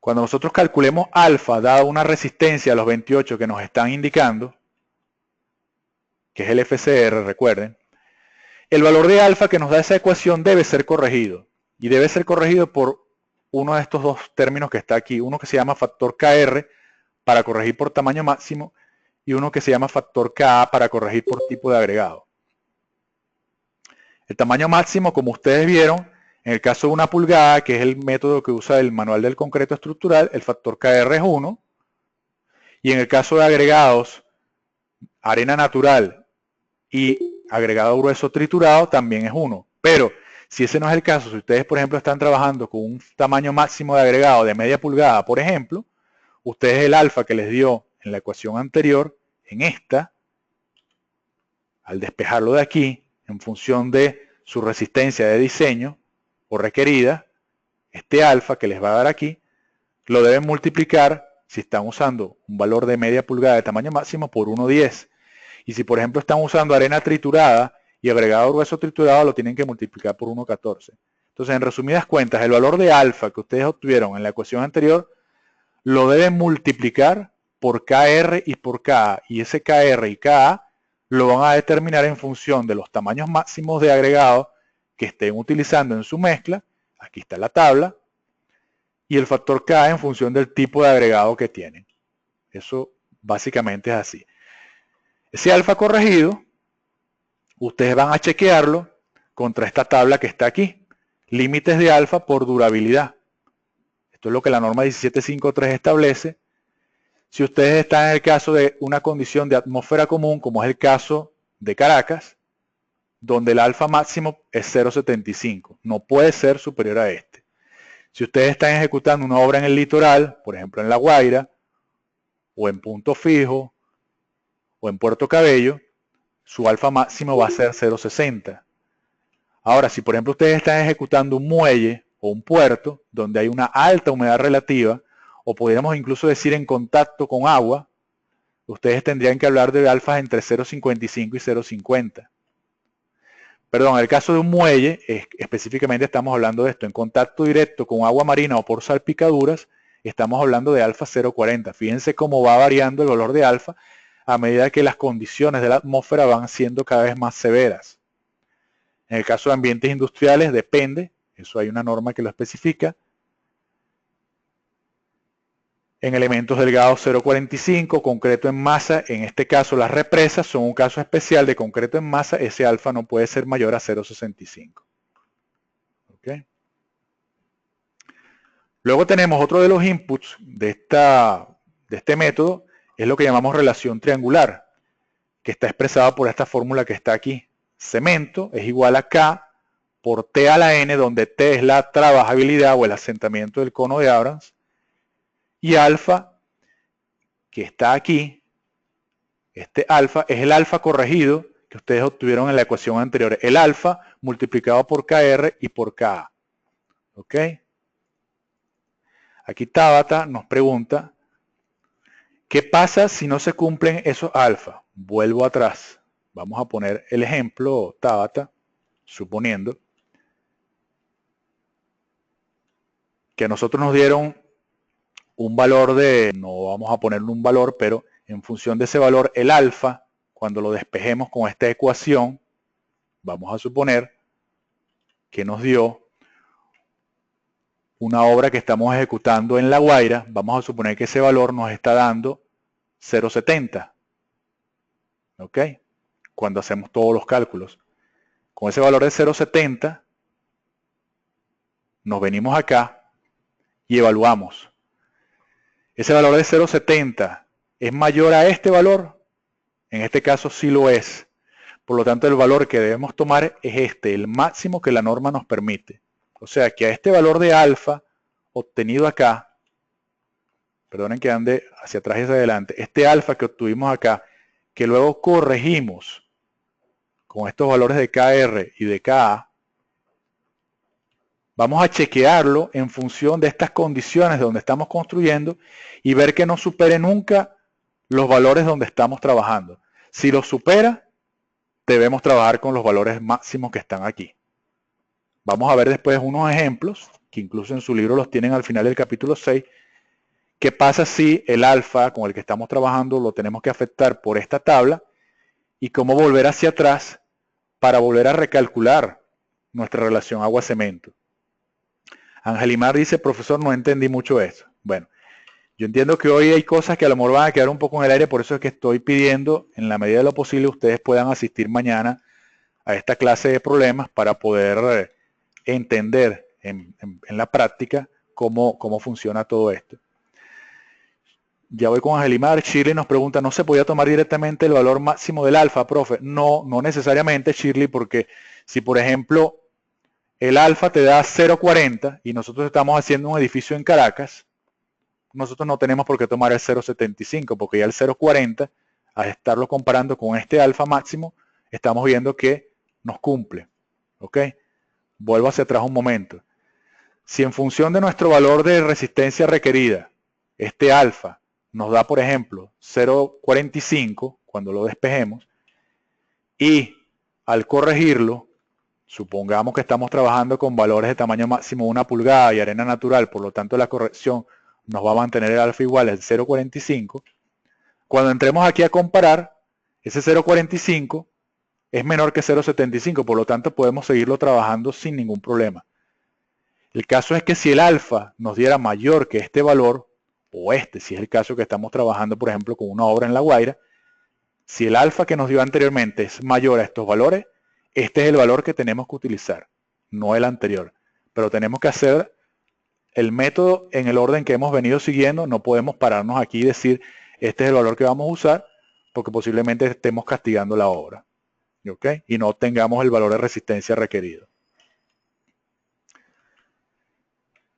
Speaker 1: cuando nosotros calculemos alfa dada una resistencia a los 28 que nos están indicando, que es el FCR, recuerden, el valor de alfa que nos da esa ecuación debe ser corregido. Y debe ser corregido por uno de estos dos términos que está aquí. Uno que se llama factor KR para corregir por tamaño máximo y uno que se llama factor KA para corregir por tipo de agregado. El tamaño máximo, como ustedes vieron, en el caso de 1 pulgada, que es el método que usa el manual del concreto estructural, el factor KR es 1. Y en el caso de agregados, arena natural y agregado grueso triturado, también es 1. Pero Si ese no es el caso, si ustedes, por ejemplo, están trabajando con un tamaño máximo de agregado de media pulgada, por ejemplo, ustedes el alfa que les dio en la ecuación anterior, en esta, al despejarlo de aquí, en función de su resistencia de diseño o requerida, este alfa que les va a dar aquí, lo deben multiplicar si están usando un valor de media pulgada de tamaño máximo por 1,10. Y si por ejemplo están usando arena triturada y agregado grueso triturado, lo tienen que multiplicar por 1,14. Entonces, en resumidas cuentas, el valor de alfa que ustedes obtuvieron en la ecuación anterior lo deben multiplicar por KR y por KA. Y ese KR y KA lo van a determinar en función de los tamaños máximos de agregado que estén utilizando en su mezcla. Aquí está la tabla. Y el factor K en función del tipo de agregado que tienen. Eso básicamente es así. Ese alfa corregido, ustedes van a chequearlo contra esta tabla que está aquí. Límites de alfa por durabilidad. Esto es lo que la norma 1753 establece. Si ustedes están en el caso de una condición de atmósfera común, como es el caso de Caracas, donde el alfa máximo es 0,75. No puede ser superior a este. Si ustedes están ejecutando una obra en el litoral, por ejemplo en La Guaira, o en Punto Fijo, o en Puerto Cabello, su alfa máximo va a ser 0,60. Ahora, si por ejemplo ustedes están ejecutando un muelle o un puerto, donde hay una alta humedad relativa, o podríamos incluso decir en contacto con agua, ustedes tendrían que hablar de alfas entre 0,55 y 0,50. Perdón, en el caso de un muelle, específicamente estamos hablando de esto, en contacto directo con agua marina o por salpicaduras, estamos hablando de alfa 0,40. Fíjense cómo va variando el valor de alfa a medida que las condiciones de la atmósfera van siendo cada vez más severas. En el caso de ambientes industriales depende, eso hay una norma que lo especifica. En elementos delgados 0,45, concreto en masa, en este caso las represas son un caso especial de concreto en masa, ese alfa no puede ser mayor a 0,65. ¿Okay? Luego tenemos otro de los inputs de este método, es lo que llamamos relación triangular, que está expresada por esta fórmula que está aquí. Cemento es igual a K por T a la N, donde T es la trabajabilidad o el asentamiento del cono de Abrams, y alfa, que está aquí, este alfa es el alfa corregido que ustedes obtuvieron en la ecuación anterior. El alfa multiplicado por KR y por KA. ¿Ok? Aquí Tabata nos pregunta, ¿qué pasa si no se cumplen esos alfa? Vuelvo atrás. Vamos a poner el ejemplo, Tabata, suponiendo que a nosotros nos dieron un valor de, no vamos a ponerle un valor, pero en función de ese valor, el alfa, cuando lo despejemos con esta ecuación, vamos a suponer que nos dio una obra que estamos ejecutando en La Guaira, vamos a suponer que ese valor nos está dando 0,70. ¿Ok? Cuando hacemos todos los cálculos. Con ese valor de 0,70, nos venimos acá y evaluamos. Ese valor de 0,70 es mayor a este valor. En este caso sí lo es. Por lo tanto, el valor que debemos tomar es este, el máximo que la norma nos permite. O sea que a este valor de alfa obtenido acá, perdonen que ande hacia atrás y hacia adelante, este alfa que obtuvimos acá, que luego corregimos con estos valores de KR y de KA, vamos a chequearlo en función de estas condiciones donde estamos construyendo y ver que no supere nunca los valores donde estamos trabajando. Si los supera, debemos trabajar con los valores máximos que están aquí. Vamos a ver después unos ejemplos, que incluso en su libro los tienen al final del capítulo 6. ¿Qué pasa si el alfa con el que estamos trabajando lo tenemos que afectar por esta tabla? Y cómo volver hacia atrás para volver a recalcular nuestra relación agua-cemento. Angelimar dice, profesor, no entendí mucho eso. Bueno, yo entiendo que hoy hay cosas que a lo mejor van a quedar un poco en el aire, por eso es que estoy pidiendo, en la medida de lo posible, ustedes puedan asistir mañana a esta clase de problemas para poder entender en la práctica cómo funciona todo esto. Ya voy con Angelimar. Shirley nos pregunta, ¿no se podía tomar directamente el valor máximo del alfa, profe? No, no necesariamente, Shirley, porque si por ejemplo el alfa te da 0,40 y nosotros estamos haciendo un edificio en Caracas, nosotros no tenemos por qué tomar el 0,75 porque ya el 0,40, al estarlo comparando con este alfa máximo, estamos viendo que nos cumple. ¿Ok? Vuelvo hacia atrás un momento. Si en función de nuestro valor de resistencia requerida, este alfa nos da, por ejemplo, 0,45 cuando lo despejemos, y al corregirlo, supongamos que estamos trabajando con valores de tamaño máximo 1 pulgada y arena natural, por lo tanto la corrección nos va a mantener el alfa igual al 0,45. Cuando entremos aquí a comparar, ese 0,45 es menor que 0,75, por lo tanto podemos seguirlo trabajando sin ningún problema. El caso es que si el alfa nos diera mayor que este valor, o si es el caso que estamos trabajando, por ejemplo, con una obra en La Guaira, si el alfa que nos dio anteriormente es mayor a estos valores, este es el valor que tenemos que utilizar, no el anterior. Pero tenemos que hacer el método en el orden que hemos venido siguiendo. No podemos pararnos aquí y decir, este es el valor que vamos a usar, porque posiblemente estemos castigando la obra. ¿Ok? Y no tengamos el valor de resistencia requerido.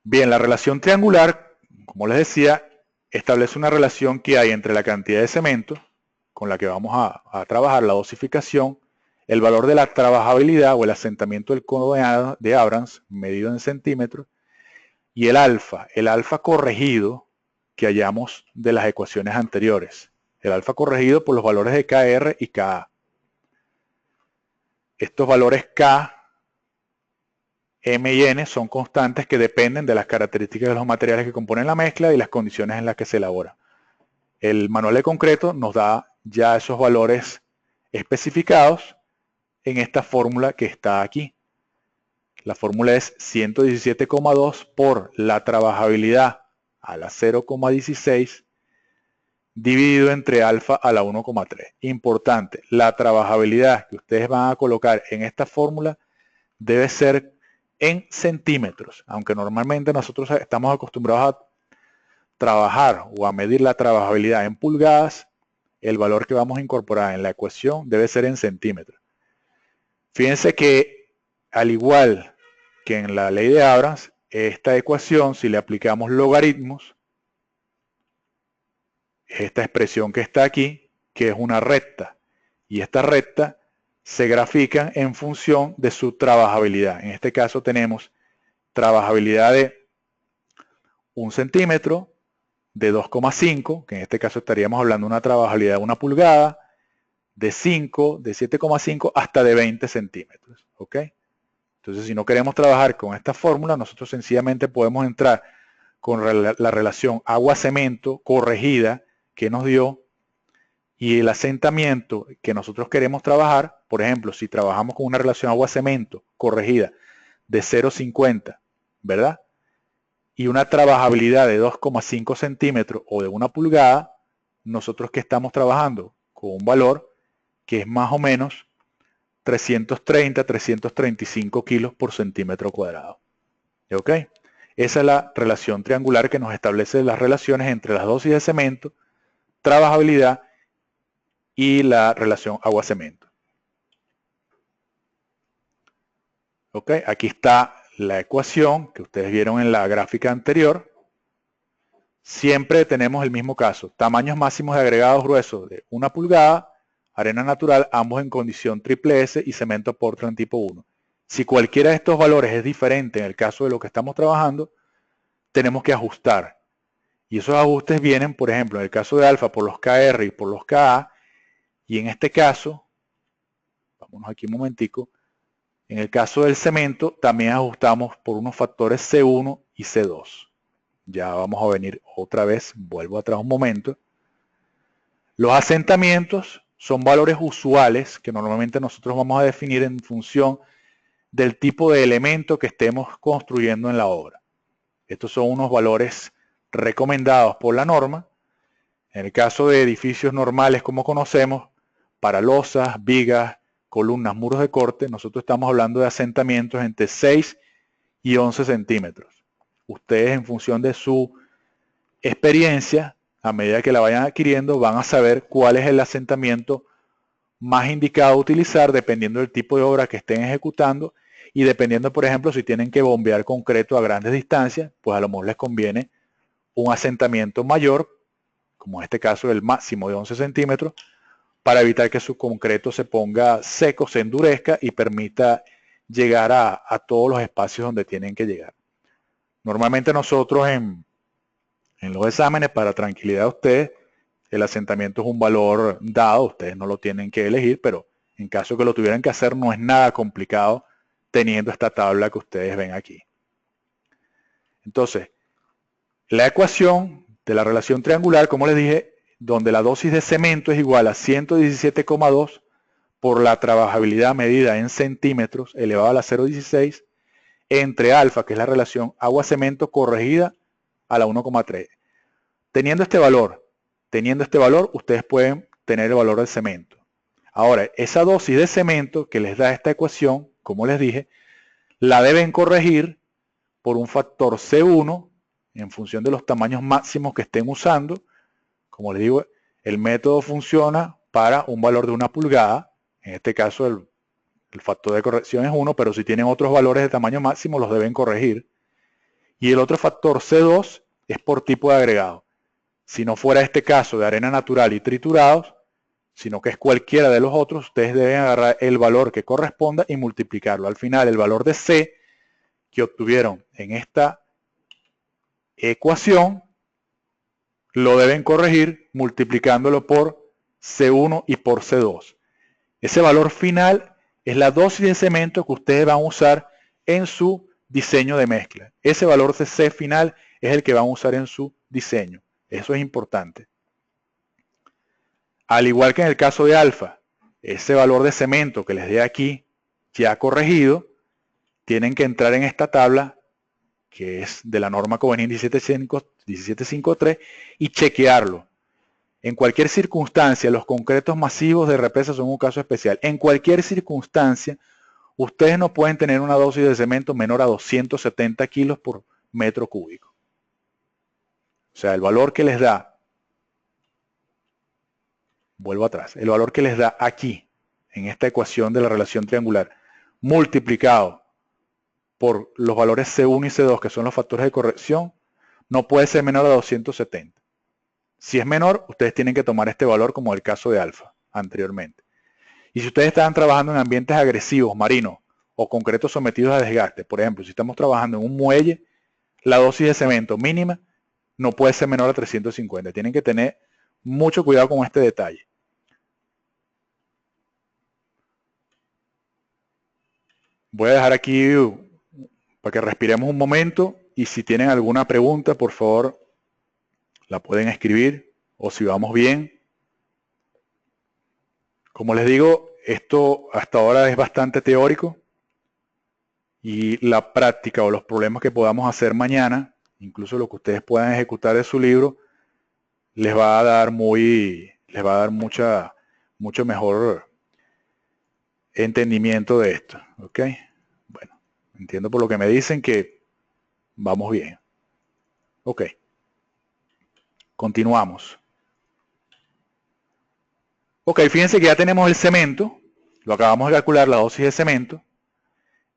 Speaker 1: Bien, la relación triangular, como les decía, establece una relación que hay entre la cantidad de cemento con la que vamos a trabajar, la dosificación, el valor de la trabajabilidad o el asentamiento del cono de Abrams, medido en centímetros, y el alfa corregido que hallamos de las ecuaciones anteriores. El alfa corregido por los valores de KR y KA. Estos valores K, M y N son constantes que dependen de las características de los materiales que componen la mezcla y las condiciones en las que se elabora. El manual de concreto nos da ya esos valores especificados en esta fórmula que está aquí. La fórmula es 117,2 por la trabajabilidad a la 0,16 dividido entre alfa a la 1,3. Importante, la trabajabilidad que ustedes van a colocar en esta fórmula debe ser en centímetros, aunque normalmente nosotros estamos acostumbrados a trabajar o a medir la trabajabilidad en pulgadas, el valor que vamos a incorporar en la ecuación debe ser en centímetros. Fíjense que al igual que en la ley de Abrams, esta ecuación, si le aplicamos logaritmos, esta expresión que está aquí, que es una recta, y esta recta se grafican en función de su trabajabilidad. En este caso tenemos trabajabilidad de 1 centímetro, de 2,5, que en este caso estaríamos hablando de una trabajabilidad de 1 pulgada, de 5, de 7,5 hasta de 20 centímetros. ¿Ok? Entonces, si no queremos trabajar con esta fórmula, nosotros sencillamente podemos entrar con la relación agua-cemento corregida que nos dio y el asentamiento que nosotros queremos trabajar. Por ejemplo, si trabajamos con una relación agua-cemento corregida de 0,50, ¿verdad? Y una trabajabilidad de 2,5 centímetros o de 1 pulgada, nosotros que estamos trabajando con un valor que es más o menos 330, 335 kilos por centímetro cuadrado. ¿Ok? Esa es la relación triangular que nos establece las relaciones entre las dosis de cemento, trabajabilidad y la relación agua-cemento. ¿Ok? Aquí está la ecuación que ustedes vieron en la gráfica anterior. Siempre tenemos el mismo caso. Tamaños máximos de agregados gruesos de 1 pulgada, arena natural, ambos en condición triple S y cemento Portland tipo 1. Si cualquiera de estos valores es diferente en el caso de lo que estamos trabajando, tenemos que ajustar. Y esos ajustes vienen, por ejemplo, en el caso de alfa por los KR y por los KA. Y en este caso, vámonos aquí un momentico, en el caso del cemento también ajustamos por unos factores C1 y C2. Ya vamos a venir otra vez, vuelvo atrás un momento. Los asentamientos son valores usuales que normalmente nosotros vamos a definir en función del tipo de elemento que estemos construyendo en la obra. Estos son unos valores recomendados por la norma. En el caso de edificios normales como conocemos, para losas, vigas, columnas, muros de corte, nosotros estamos hablando de asentamientos entre 6 y 11 centímetros. Ustedes en función de su experiencia, a medida que la vayan adquiriendo, van a saber cuál es el asentamiento más indicado a utilizar dependiendo del tipo de obra que estén ejecutando y dependiendo, por ejemplo, si tienen que bombear concreto a grandes distancias, pues a lo mejor les conviene un asentamiento mayor, como en este caso el máximo de 11 centímetros, para evitar que su concreto se ponga seco, se endurezca y permita llegar a todos los espacios donde tienen que llegar. Normalmente nosotros en los exámenes, para tranquilidad de ustedes, el asentamiento es un valor dado, ustedes no lo tienen que elegir, pero en caso que lo tuvieran que hacer no es nada complicado teniendo esta tabla que ustedes ven aquí. Entonces, la ecuación de la relación triangular, como les dije, donde la dosis de cemento es igual a 117,2 por la trabajabilidad medida en centímetros elevado a la 0,16 entre alfa, que es la relación agua-cemento corregida a la 1,3. Teniendo este valor, ustedes pueden tener el valor del cemento. Ahora, esa dosis de cemento que les da esta ecuación, como les dije, la deben corregir por un factor C1 en función de los tamaños máximos que estén usando. Como les digo, el método funciona para un valor de 1 pulgada. En este caso el factor de corrección es 1, pero si tienen otros valores de tamaño máximo los deben corregir. Y el otro factor C2 es por tipo de agregado. Si no fuera este caso de arena natural y triturados, sino que es cualquiera de los otros, ustedes deben agarrar el valor que corresponda y multiplicarlo. Al final, el valor de C que obtuvieron en esta ecuación lo deben corregir multiplicándolo por C1 y por C2. Ese valor final es la dosis de cemento que ustedes van a usar en su diseño de mezcla. Ese valor de C final es el que van a usar en su diseño. Eso es importante. Al igual que en el caso de alfa, ese valor de cemento que les dé aquí ya corregido, tienen que entrar en esta tabla que es de la norma Covenant 1753 y chequearlo. En cualquier circunstancia, los concretos masivos de represa son un caso especial. En cualquier circunstancia, ustedes no pueden tener una dosis de cemento menor a 270 kilos por metro cúbico. O sea, el valor que les da, vuelvo atrás, el valor que les da aquí, en esta ecuación de la relación triangular, multiplicado por los valores C1 y C2, que son los factores de corrección, no puede ser menor a 270. Si es menor, ustedes tienen que tomar este valor como el caso de alfa anteriormente. Y si ustedes están trabajando en ambientes agresivos, marinos, o concretos sometidos a desgaste, por ejemplo, si estamos trabajando en un muelle, la dosis de cemento mínima no puede ser menor a 350. Tienen que tener mucho cuidado con este detalle. Voy a dejar aquí para que respiremos un momento y si tienen alguna pregunta, por favor, la pueden escribir o si vamos bien. Como les digo, esto hasta ahora es bastante teórico y la práctica o los problemas que podamos hacer mañana, incluso lo que ustedes puedan ejecutar de su libro, les va a dar mucho mejor entendimiento de esto. ¿Ok? Bueno, entiendo por lo que me dicen que vamos bien. Ok. Continuamos. Ok, fíjense que ya tenemos el cemento. Lo acabamos de calcular, la dosis de cemento.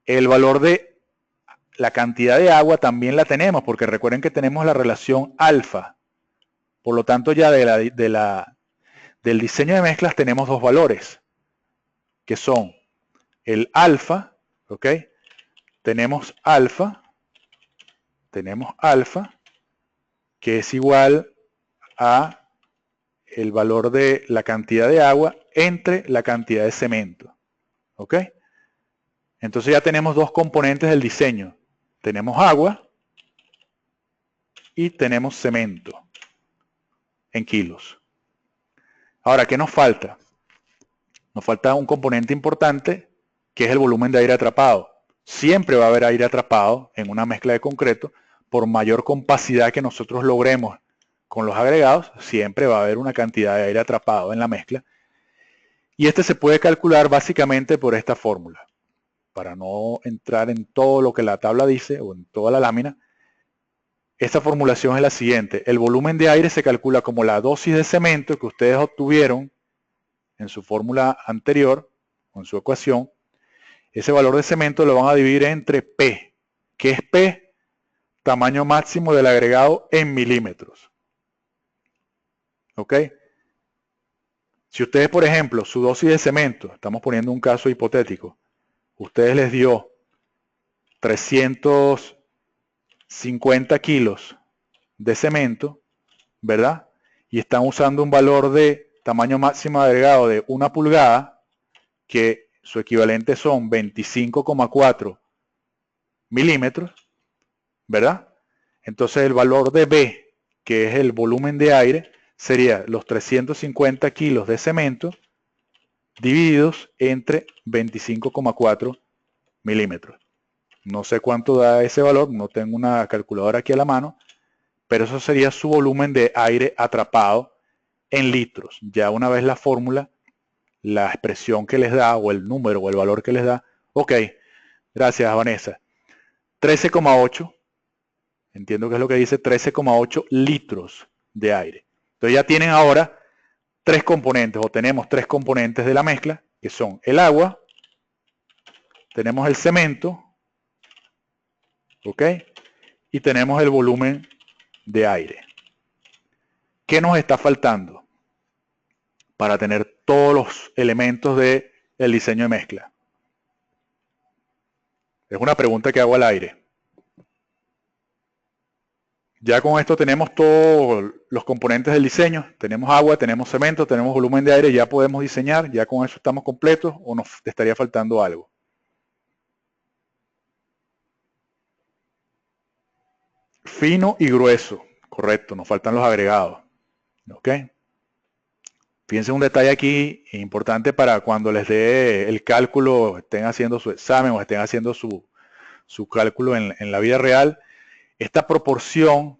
Speaker 1: El valor de la cantidad de agua también la tenemos, porque recuerden que tenemos la relación alfa. Por lo tanto, ya del diseño de mezclas tenemos dos valores, que son el alfa, ¿ok? Tenemos alfa, que es igual a el valor de la cantidad de agua entre la cantidad de cemento, ¿ok? Entonces ya tenemos dos componentes del diseño. Tenemos agua y tenemos cemento en kilos. Ahora, ¿qué nos falta? Nos falta un componente importante que es el volumen de aire atrapado. Siempre va a haber aire atrapado en una mezcla de concreto. Por mayor compacidad que nosotros logremos con los agregados, siempre va a haber una cantidad de aire atrapado en la mezcla. Y este se puede calcular básicamente por esta fórmula. Para no entrar en todo lo que la tabla dice o en toda la lámina, esta formulación es la siguiente. El volumen de aire se calcula como la dosis de cemento que ustedes obtuvieron en su fórmula anterior, o en su ecuación, ese valor de cemento lo van a dividir entre P. ¿Qué es P? Tamaño máximo del agregado en milímetros. ¿Ok? Si ustedes, por ejemplo, su dosis de cemento, estamos poniendo un caso hipotético, ustedes les dio 350 kilos de cemento, ¿verdad? Y están usando un valor de tamaño máximo agregado de 1 pulgada, que su equivalente son 25,4 milímetros, ¿verdad? Entonces el valor de B, que es el volumen de aire, sería los 350 kilos de cemento divididos entre 25,4 milímetros. No sé cuánto da ese valor, no tengo una calculadora aquí a la mano, pero eso sería su volumen de aire atrapado en litros. Ya una vez la fórmula, la expresión que les da, o el número, o el valor que les da, ok, gracias Vanessa, 13,8, entiendo que es lo que dice, 13,8 litros de aire. Entonces ya tienen ahora tres componentes, o tenemos tres componentes de la mezcla, que son el agua, tenemos el cemento, ¿ok? Y tenemos el volumen de aire. ¿Qué nos está faltando para tener todos los elementos del diseño de mezcla? Es una pregunta que hago al aire. Ya con esto tenemos todos los componentes del diseño. Tenemos agua, tenemos cemento, tenemos volumen de aire. Ya podemos diseñar. Ya con eso estamos completos o nos estaría faltando algo. Fino y grueso. Correcto, nos faltan los agregados. ¿Ok? Fíjense un detalle aquí importante para cuando les dé el cálculo, estén haciendo su examen o estén haciendo su cálculo en la vida real. Esta proporción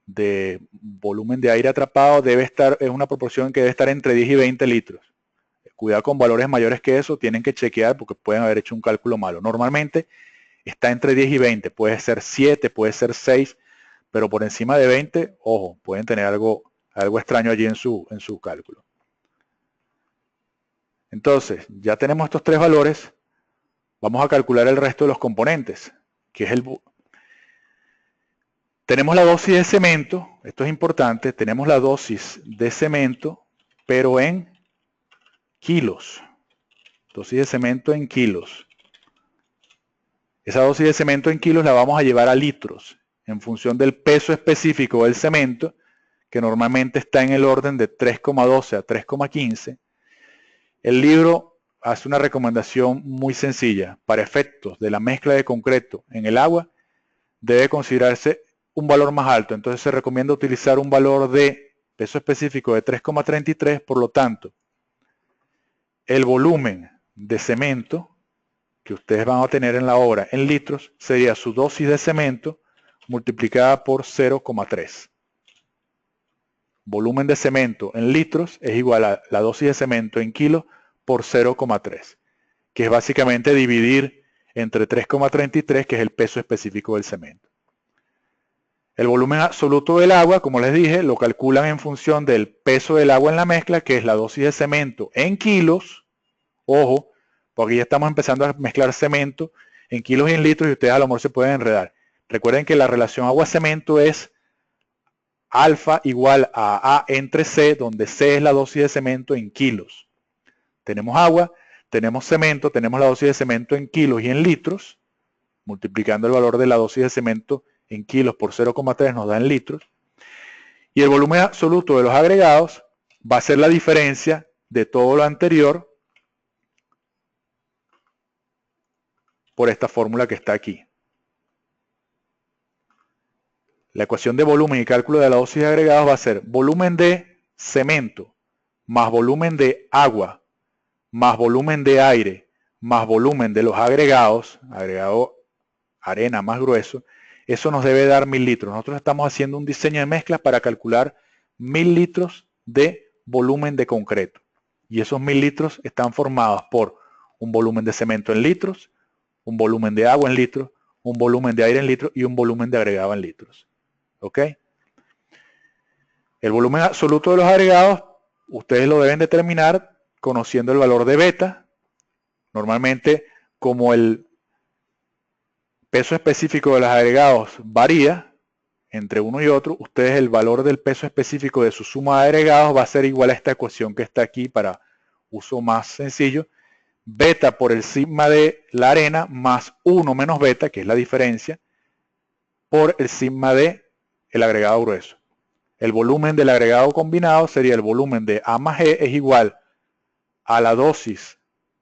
Speaker 1: de volumen de aire atrapado es una proporción que debe estar entre 10 y 20 litros. Cuidado con valores mayores que eso, tienen que chequear porque pueden haber hecho un cálculo malo. Normalmente está entre 10 y 20, puede ser 7, puede ser 6, pero por encima de 20, ojo, pueden tener algo extraño allí en su cálculo. Entonces, ya tenemos estos tres valores, vamos a calcular el resto de los componentes, que es tenemos la dosis de cemento, esto es importante, tenemos la dosis de cemento, pero en kilos. Dosis de cemento en kilos. Esa dosis de cemento en kilos la vamos a llevar a litros, en función del peso específico del cemento, que normalmente está en el orden de 3,12 a 3,15. El libro hace una recomendación muy sencilla. Para efectos de la mezcla de concreto en el agua, debe considerarse un valor más alto. Entonces se recomienda utilizar un valor de peso específico de 3,33. Por lo tanto, el volumen de cemento que ustedes van a tener en la obra en litros sería su dosis de cemento multiplicada por 0,3. Volumen de cemento en litros es igual a la dosis de cemento en kilos por 0,3, que es básicamente dividir entre 3,33, que es el peso específico del cemento. El volumen absoluto del agua, como les dije, lo calculan en función del peso del agua en la mezcla, que es la dosis de cemento en kilos. Ojo, porque ya estamos empezando a mezclar cemento en kilos y en litros y ustedes a lo mejor se pueden enredar. Recuerden que la relación agua-cemento es alfa igual a A entre C, donde C es la dosis de cemento en kilos. Tenemos agua, tenemos cemento, tenemos la dosis de cemento en kilos y en litros, multiplicando el valor de la dosis de cemento en kilos por 0,3 nos da en litros. Y el volumen absoluto de los agregados va a ser la diferencia de todo lo anterior por esta fórmula que está aquí. La ecuación de volumen y cálculo de la dosis de agregados va a ser volumen de cemento más volumen de agua más volumen de aire más volumen de los agregados, agregado arena más grueso, eso nos debe dar 1000 litros. Nosotros estamos haciendo un diseño de mezclas para calcular 1000 litros de volumen de concreto. Y esos 1000 litros están formados por un volumen de cemento en litros, un volumen de agua en litros, un volumen de aire en litros y un volumen de agregado en litros. ¿Ok? El volumen absoluto de los agregados, ustedes lo deben determinar conociendo el valor de beta. Normalmente como el peso específico de los agregados varía entre uno y otro, ustedes el valor del peso específico de su suma de agregados va a ser igual a esta ecuación que está aquí para uso más sencillo. Beta por el sigma de la arena más 1 menos beta, que es la diferencia, por el sigma de el agregado grueso. El volumen del agregado combinado sería el volumen de A más G es igual a la dosis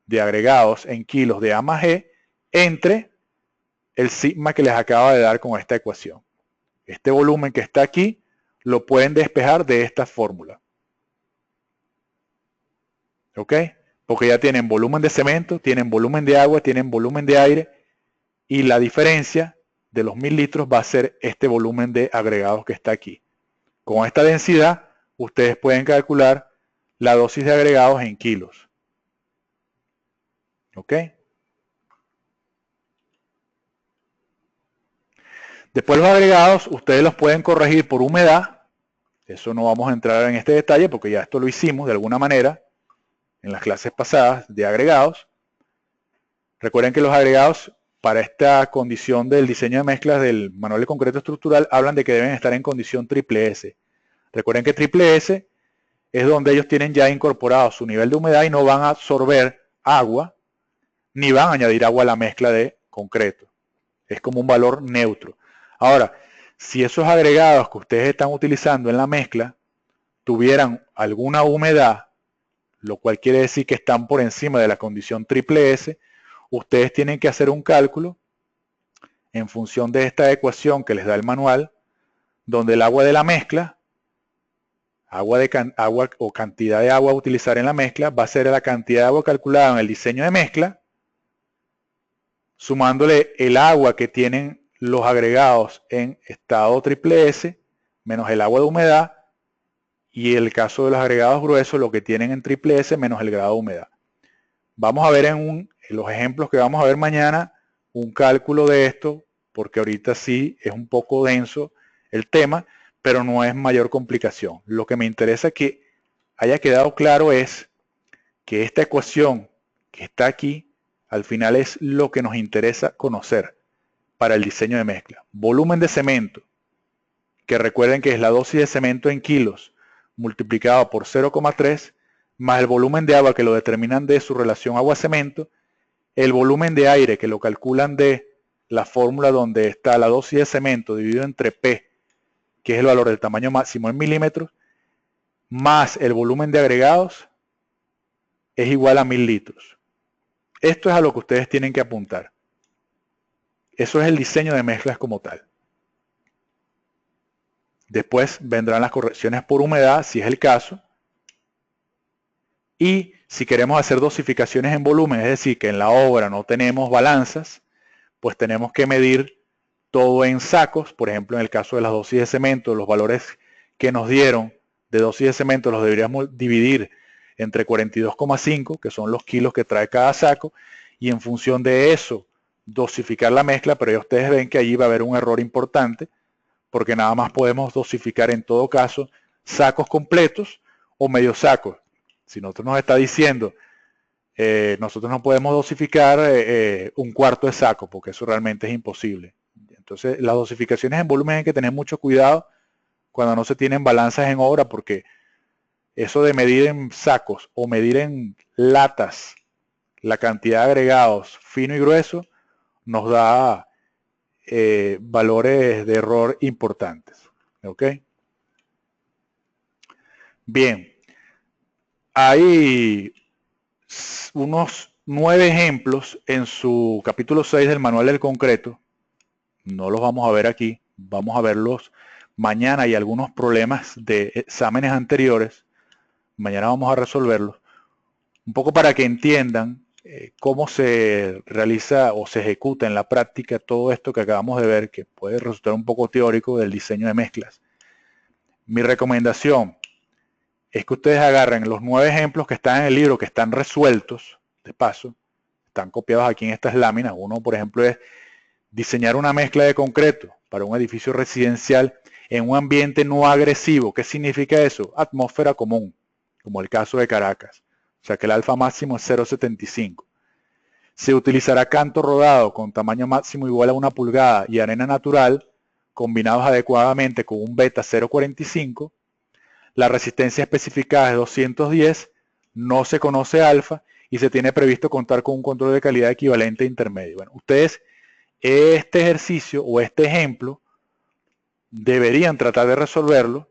Speaker 1: de agregados en kilos de A más G entre el sigma que les acaba de dar con esta ecuación. Este volumen que está aquí lo pueden despejar de esta fórmula. ¿Ok? Porque ya tienen volumen de cemento, tienen volumen de agua, tienen volumen de aire y la diferencia de los 1000 litros va a ser este volumen de agregados que está aquí. Con esta densidad, ustedes pueden calcular la dosis de agregados en kilos. ¿Ok? Después los agregados, ustedes los pueden corregir por humedad. Eso no vamos a entrar en este detalle porque ya esto lo hicimos de alguna manera en las clases pasadas de agregados. Recuerden que los agregados para esta condición del diseño de mezclas del manual de concreto estructural hablan de que deben estar en condición triple S. Recuerden que triple S es donde ellos tienen ya incorporado su nivel de humedad y no van a absorber agua ni van a añadir agua a la mezcla de concreto. Es como un valor neutro. Ahora, si esos agregados que ustedes están utilizando en la mezcla tuvieran alguna humedad, lo cual quiere decir que están por encima de la condición triple S, ustedes tienen que hacer un cálculo en función de esta ecuación que les da el manual, donde el agua de la mezcla, agua o cantidad de agua a utilizar en la mezcla, va a ser la cantidad de agua calculada en el diseño de mezcla, sumándole el agua que tienen los agregados en estado triple S, menos el agua de humedad, y el caso de los agregados gruesos, lo que tienen en triple S menos el grado de humedad. Vamos a ver en los ejemplos que vamos a ver mañana un cálculo de esto, porque ahorita sí es un poco denso el tema, pero no es mayor complicación. Lo que me interesa que haya quedado claro es que esta ecuación que está aquí, al final es lo que nos interesa conocer para el diseño de mezcla. Volumen de cemento, que recuerden que es la dosis de cemento en kilos multiplicado por 0,3 más el volumen de agua que lo determinan de su relación agua-cemento, el volumen de aire que lo calculan de la fórmula donde está la dosis de cemento dividido entre P, que es el valor del tamaño máximo en milímetros, más el volumen de agregados, es igual a 1000 litros. Esto es a lo que ustedes tienen que apuntar. Eso es el diseño de mezclas como tal. Después vendrán las correcciones por humedad, si es el caso. Y si queremos hacer dosificaciones en volumen, es decir, que en la obra no tenemos balanzas, pues tenemos que medir todo en sacos. Por ejemplo, en el caso de las dosis de cemento, los valores que nos dieron de dosis de cemento los deberíamos dividir entre 42,5, que son los kilos que trae cada saco, y en función de eso dosificar la mezcla, pero ya ustedes ven que allí va a haber un error importante, porque nada más podemos dosificar en todo caso sacos completos o medio sacos. Si nosotros nos está diciendo, nosotros no podemos dosificar un cuarto de saco, porque eso realmente es imposible. Entonces, las dosificaciones en volumen hay que tener mucho cuidado cuando no se tienen balanzas en obra, porque eso de medir en sacos o medir en latas la cantidad de agregados fino y grueso nos da valores de error importantes. ¿Ok? Bien. Hay unos 9 ejemplos en su capítulo 6 del manual del concreto. No los vamos a ver aquí. Vamos a verlos mañana. Hay algunos problemas de exámenes anteriores. Mañana vamos a resolverlos. Un poco para que entiendan cómo se realiza o se ejecuta en la práctica todo esto que acabamos de ver, que puede resultar un poco teórico del diseño de mezclas. Mi recomendación es que ustedes agarren los 9 ejemplos que están en el libro, que están resueltos, de paso, están copiados aquí en estas láminas. Uno, por ejemplo, es diseñar una mezcla de concreto para un edificio residencial en un ambiente no agresivo. ¿Qué significa eso? Atmósfera común, como el caso de Caracas. O sea que el alfa máximo es 0,75. Se utilizará canto rodado con tamaño máximo igual a 1 pulgada y arena natural combinados adecuadamente con un beta 0.45. La resistencia especificada es 210, no se conoce alfa y se tiene previsto contar con un control de calidad equivalente a intermedio. Bueno, ustedes este ejercicio o este ejemplo deberían tratar de resolverlo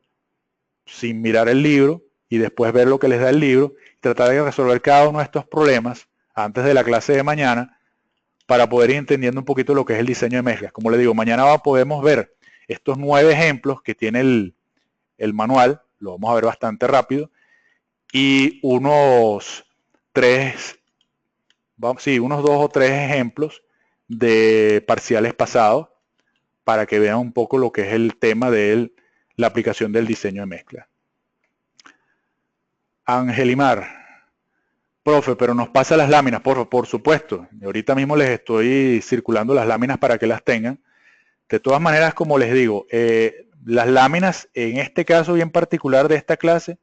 Speaker 1: sin mirar el libro y después ver lo que les da el libro y tratar de resolver cada uno de estos problemas antes de la clase de mañana para poder ir entendiendo un poquito lo que es el diseño de mezclas. Como les digo, mañana podemos ver estos 9 ejemplos que tiene el manual, lo vamos a ver bastante rápido, y unos 2 o 3 ejemplos de parciales pasados para que vean un poco lo que es el tema de la aplicación del diseño de mezcla. Angelimar, profe, pero nos pasa las láminas, por supuesto. Ahorita mismo les estoy circulando las láminas para que las tengan. De todas maneras, como les digo, las láminas en este caso bien particular de esta clase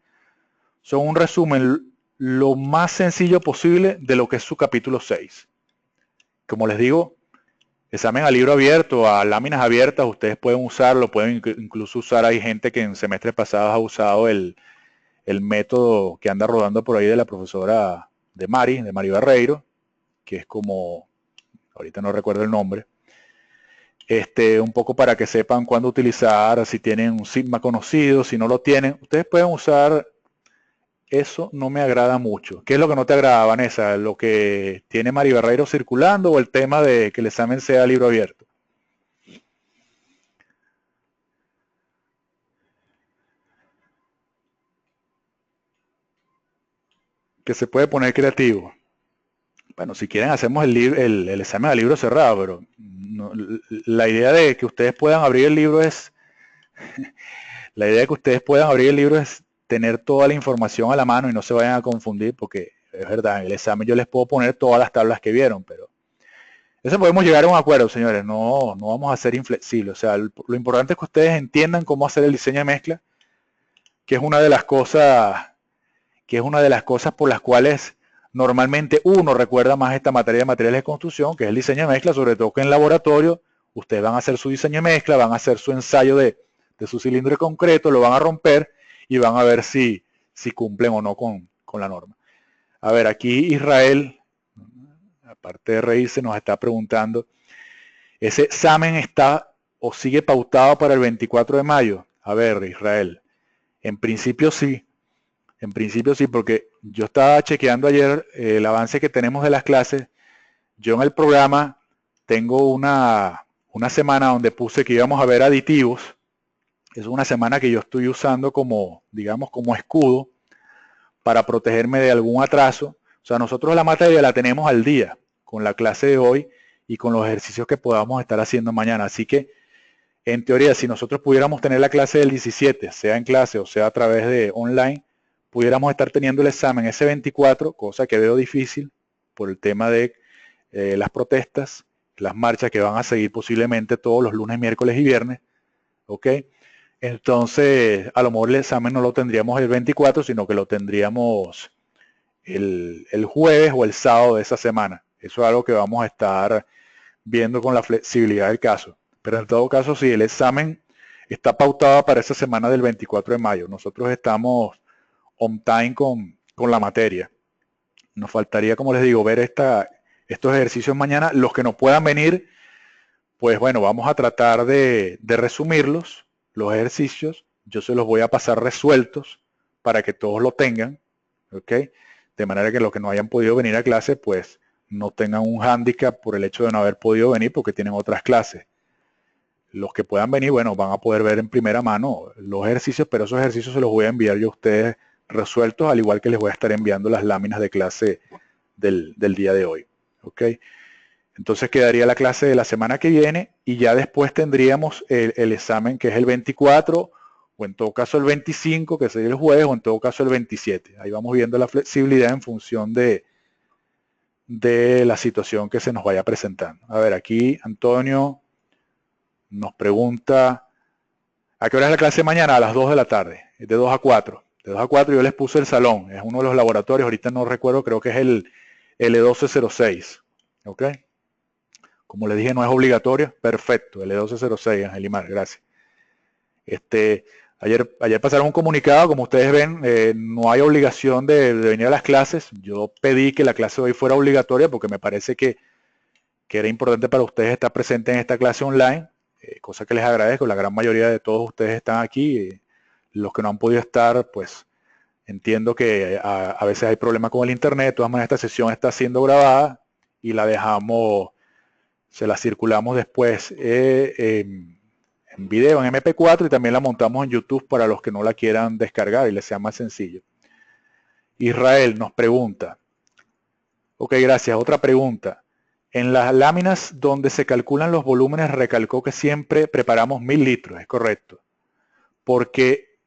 Speaker 1: son un resumen lo más sencillo posible de lo que es su capítulo 6. Como les digo, examen a libro abierto, a láminas abiertas, ustedes pueden usarlo, pueden incluso usar, hay gente que en semestres pasados ha usado el método que anda rodando por ahí de la profesora de Mari Barreiro, que es como, ahorita no recuerdo el nombre, un poco para que sepan cuándo utilizar, si tienen un sigma conocido, si no lo tienen, ustedes pueden usar. Eso no me agrada mucho. ¿Qué es lo que no te agrada, Vanessa? ¿Lo que tiene Mari Barreiro circulando o el tema de que el examen sea libro abierto? Que se puede poner creativo. Bueno, si quieren hacemos el examen a libro cerrado, pero no, la idea de que ustedes puedan abrir el libro es la idea de que ustedes puedan abrir el libro es tener toda la información a la mano y no se vayan a confundir, porque es verdad, en el examen yo les puedo poner todas las tablas que vieron, pero eso podemos llegar a un acuerdo, señores, no vamos a ser inflexibles. O sea, lo importante es que ustedes entiendan cómo hacer el diseño de mezcla, que es una de las cosas por las cuales normalmente uno recuerda más esta materia de materiales de construcción, que es el diseño de mezcla, sobre todo que en laboratorio ustedes van a hacer su diseño de mezcla, van a hacer su ensayo de su cilindro de concreto, lo van a romper y van a ver si cumplen o no con la norma. A ver, aquí Israel, aparte de reírse, nos está preguntando, ¿ese examen está o sigue pautado para el 24 de mayo? A ver, Israel, en principio sí, porque yo estaba chequeando ayer el avance que tenemos de las clases. Yo en el programa tengo una semana donde puse que íbamos a ver aditivos. Es una semana que yo estoy usando como, digamos, como escudo para protegerme de algún atraso. O sea, nosotros la materia la tenemos al día con la clase de hoy y con los ejercicios que podamos estar haciendo mañana. Así que, en teoría, si nosotros pudiéramos tener la clase del 17, sea en clase o sea a través de online, pudiéramos estar teniendo el examen ese 24, cosa que veo difícil por el tema de las protestas, las marchas que van a seguir posiblemente todos los lunes, miércoles y viernes. ¿Ok? Entonces, a lo mejor el examen no lo tendríamos el 24, sino que lo tendríamos el jueves o el sábado de esa semana. Eso es algo que vamos a estar viendo con la flexibilidad del caso. Pero en todo caso, sí, el examen está pautado para esa semana del 24 de mayo. Nosotros estamos on time con la materia. Nos faltaría, como les digo, ver estos ejercicios mañana. Los que no puedan venir, pues bueno, vamos a tratar de resumirlos, los ejercicios. Yo se los voy a pasar resueltos para que todos lo tengan, ¿ok? De manera que los que no hayan podido venir a clase, pues no tengan un hándicap por el hecho de no haber podido venir porque tienen otras clases. Los que puedan venir, bueno, van a poder ver en primera mano los ejercicios, pero esos ejercicios se los voy a enviar yo a ustedes resueltos, al igual que les voy a estar enviando las láminas de clase del día de hoy, ¿ok? Entonces quedaría la clase de la semana que viene y ya después tendríamos el examen que es el 24 o en todo caso el 25, que sería el jueves, o en todo caso el 27. Ahí vamos viendo la flexibilidad en función de la situación que se nos vaya presentando. A ver, aquí Antonio nos pregunta, ¿a qué hora es la clase mañana? A las 2 de la tarde, de 2 a 4. De 2 a 4 yo les puse el salón, es uno de los laboratorios, ahorita no recuerdo, creo que es el L1206. ¿Ok? Como le dije, no es obligatorio. Perfecto, L1206, Angelimar, gracias. Ayer pasaron un comunicado, como ustedes ven, no hay obligación de venir a las clases. Yo pedí que la clase de hoy fuera obligatoria porque me parece que era importante para ustedes estar presentes en esta clase online, cosa que les agradezco. La gran mayoría de todos ustedes están aquí. Los que no han podido estar, pues entiendo que a veces hay problemas con el internet. De todas maneras, esta sesión está siendo grabada y la dejamos, se la circulamos después en video, en MP4, y también la montamos en YouTube para los que no la quieran descargar y les sea más sencillo. Israel nos pregunta, ok, gracias, otra pregunta. En las láminas donde se calculan los volúmenes recalcó que siempre preparamos 1000 litros, es correcto, porque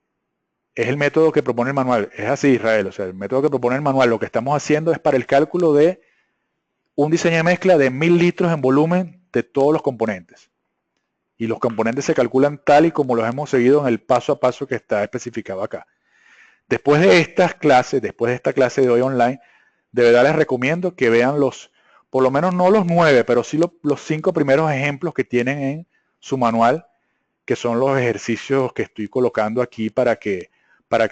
Speaker 1: es el método que propone el manual. Es así, Israel, o sea, el método que propone el manual, lo que estamos haciendo es para el cálculo de un diseño de mezcla de 1000 litros en volumen de todos los componentes. Y los componentes se calculan tal y como los hemos seguido en el paso a paso que está especificado acá. Después de estas clases, después de esta clase de hoy online, de verdad les recomiendo que vean por lo menos no los 9, pero sí los 5 primeros ejemplos que tienen en su manual, que son los ejercicios que estoy colocando aquí para que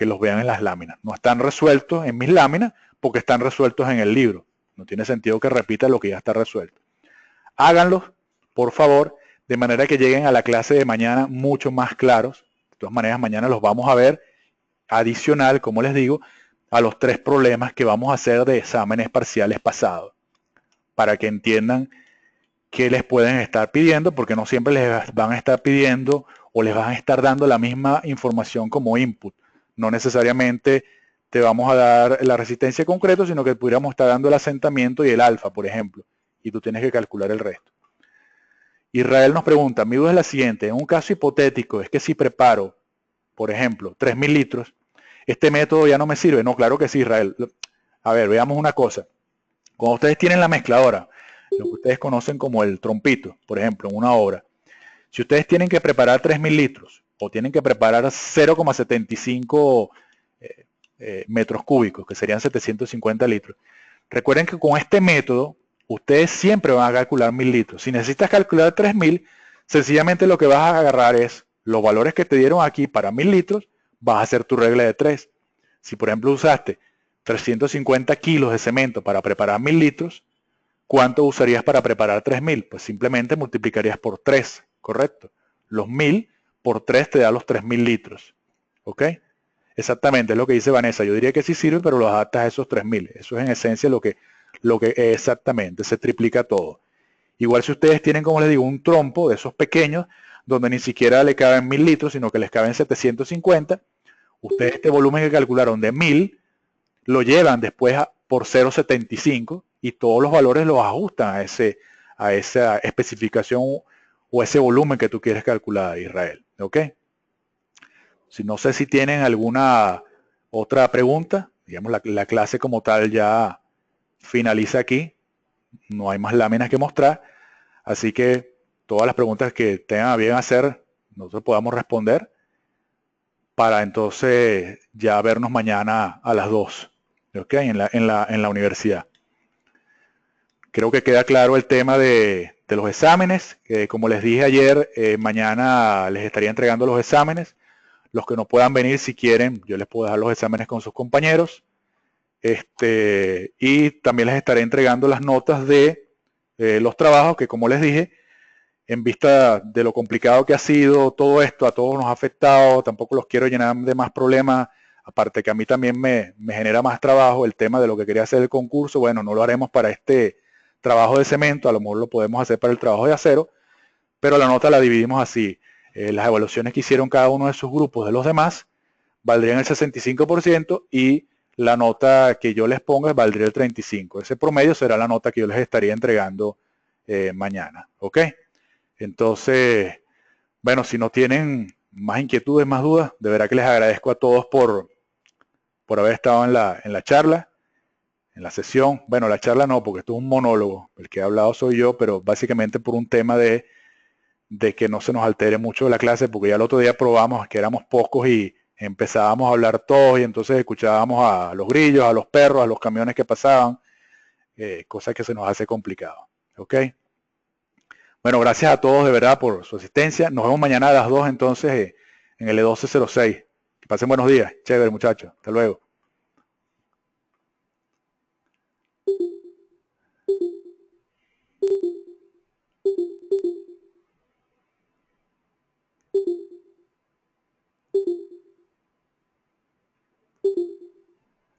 Speaker 1: los vean en las láminas. No están resueltos en mis láminas porque están resueltos en el libro. No tiene sentido que repita lo que ya está resuelto. Háganlos, por favor, de manera que lleguen a la clase de mañana mucho más claros. De todas maneras, mañana los vamos a ver adicional, como les digo, a los 3 problemas que vamos a hacer de exámenes parciales pasados, para que entiendan qué les pueden estar pidiendo, porque no siempre les van a estar pidiendo o les van a estar dando la misma información como input. No necesariamente te vamos a dar la resistencia concreto, sino que pudiéramos estar dando el asentamiento y el alfa, por ejemplo, y tú tienes que calcular el resto. Israel nos pregunta, mi duda es la siguiente, en un caso hipotético, es que si preparo, por ejemplo, 3000 litros, este método ya no me sirve. No, claro que sí, Israel. A ver, veamos una cosa. Cuando ustedes tienen la mezcladora, lo que ustedes conocen como el trompito, por ejemplo, en una obra, si ustedes tienen que preparar 3000 litros o tienen que preparar 0,75 metros cúbicos, que serían 750 litros, recuerden que con este método ustedes siempre van a calcular 1000 litros. Si necesitas calcular 3000, sencillamente lo que vas a agarrar es los valores que te dieron aquí para 1000 litros, vas a hacer tu regla de 3. Si por ejemplo usaste 350 kilos de cemento para preparar 1000 litros, ¿cuánto usarías para preparar 3000? Pues simplemente multiplicarías por 3, ¿correcto? Los 1000 por 3 te da los 3000 litros. ¿Ok? Exactamente, es lo que dice Vanessa. Yo diría que sí sirve, pero lo adaptas a esos 3000. Eso es en esencia lo que exactamente, se triplica todo. Igual si ustedes tienen, como les digo, un trompo de esos pequeños, donde ni siquiera le caben 1000 litros, sino que les caben 750, ustedes este volumen que calcularon de 1000 lo llevan después por 0,75 y todos los valores los ajustan a esa especificación o ese volumen que tú quieres calcular, Israel. ¿Ok? Si no sé si tienen alguna otra pregunta, digamos la clase como tal ya finaliza aquí, no hay más láminas que mostrar, así que todas las preguntas que tengan a bien hacer, nosotros podamos responder para entonces ya vernos mañana a las 2, ¿ok? en la universidad. Creo que queda claro el tema de los exámenes, que como les dije ayer, mañana les estaría entregando los exámenes. Los que no puedan venir, si quieren, yo les puedo dejar los exámenes con sus compañeros. Y también les estaré entregando las notas de los trabajos que, como les dije, en vista de lo complicado que ha sido todo esto, a todos nos ha afectado, tampoco los quiero llenar de más problemas, aparte que a mí también me genera más trabajo el tema de lo que quería hacer el concurso. Bueno, no lo haremos para este trabajo de cemento, a lo mejor lo podemos hacer para el trabajo de acero, pero la nota la dividimos así. Las evaluaciones que hicieron cada uno de sus grupos de los demás valdrían el 65% y la nota que yo les ponga valdría el 35%. Ese promedio será la nota que yo les estaría entregando mañana. ¿Ok? Entonces, bueno, si no tienen más inquietudes, más dudas, de verdad que les agradezco a todos por haber estado en la charla, en la sesión. Bueno, la charla no, porque esto es un monólogo. El que ha hablado soy yo, pero básicamente por un tema de que no se nos altere mucho la clase, porque ya el otro día probamos que éramos pocos y empezábamos a hablar todos y entonces escuchábamos a los grillos, a los perros, a los camiones que pasaban, cosa que se nos hace complicado. ¿Ok? Bueno, gracias a todos de verdad por su asistencia. Nos vemos mañana a las 2 entonces en el E1206. Que pasen buenos días. Chévere, muchachos. Hasta luego.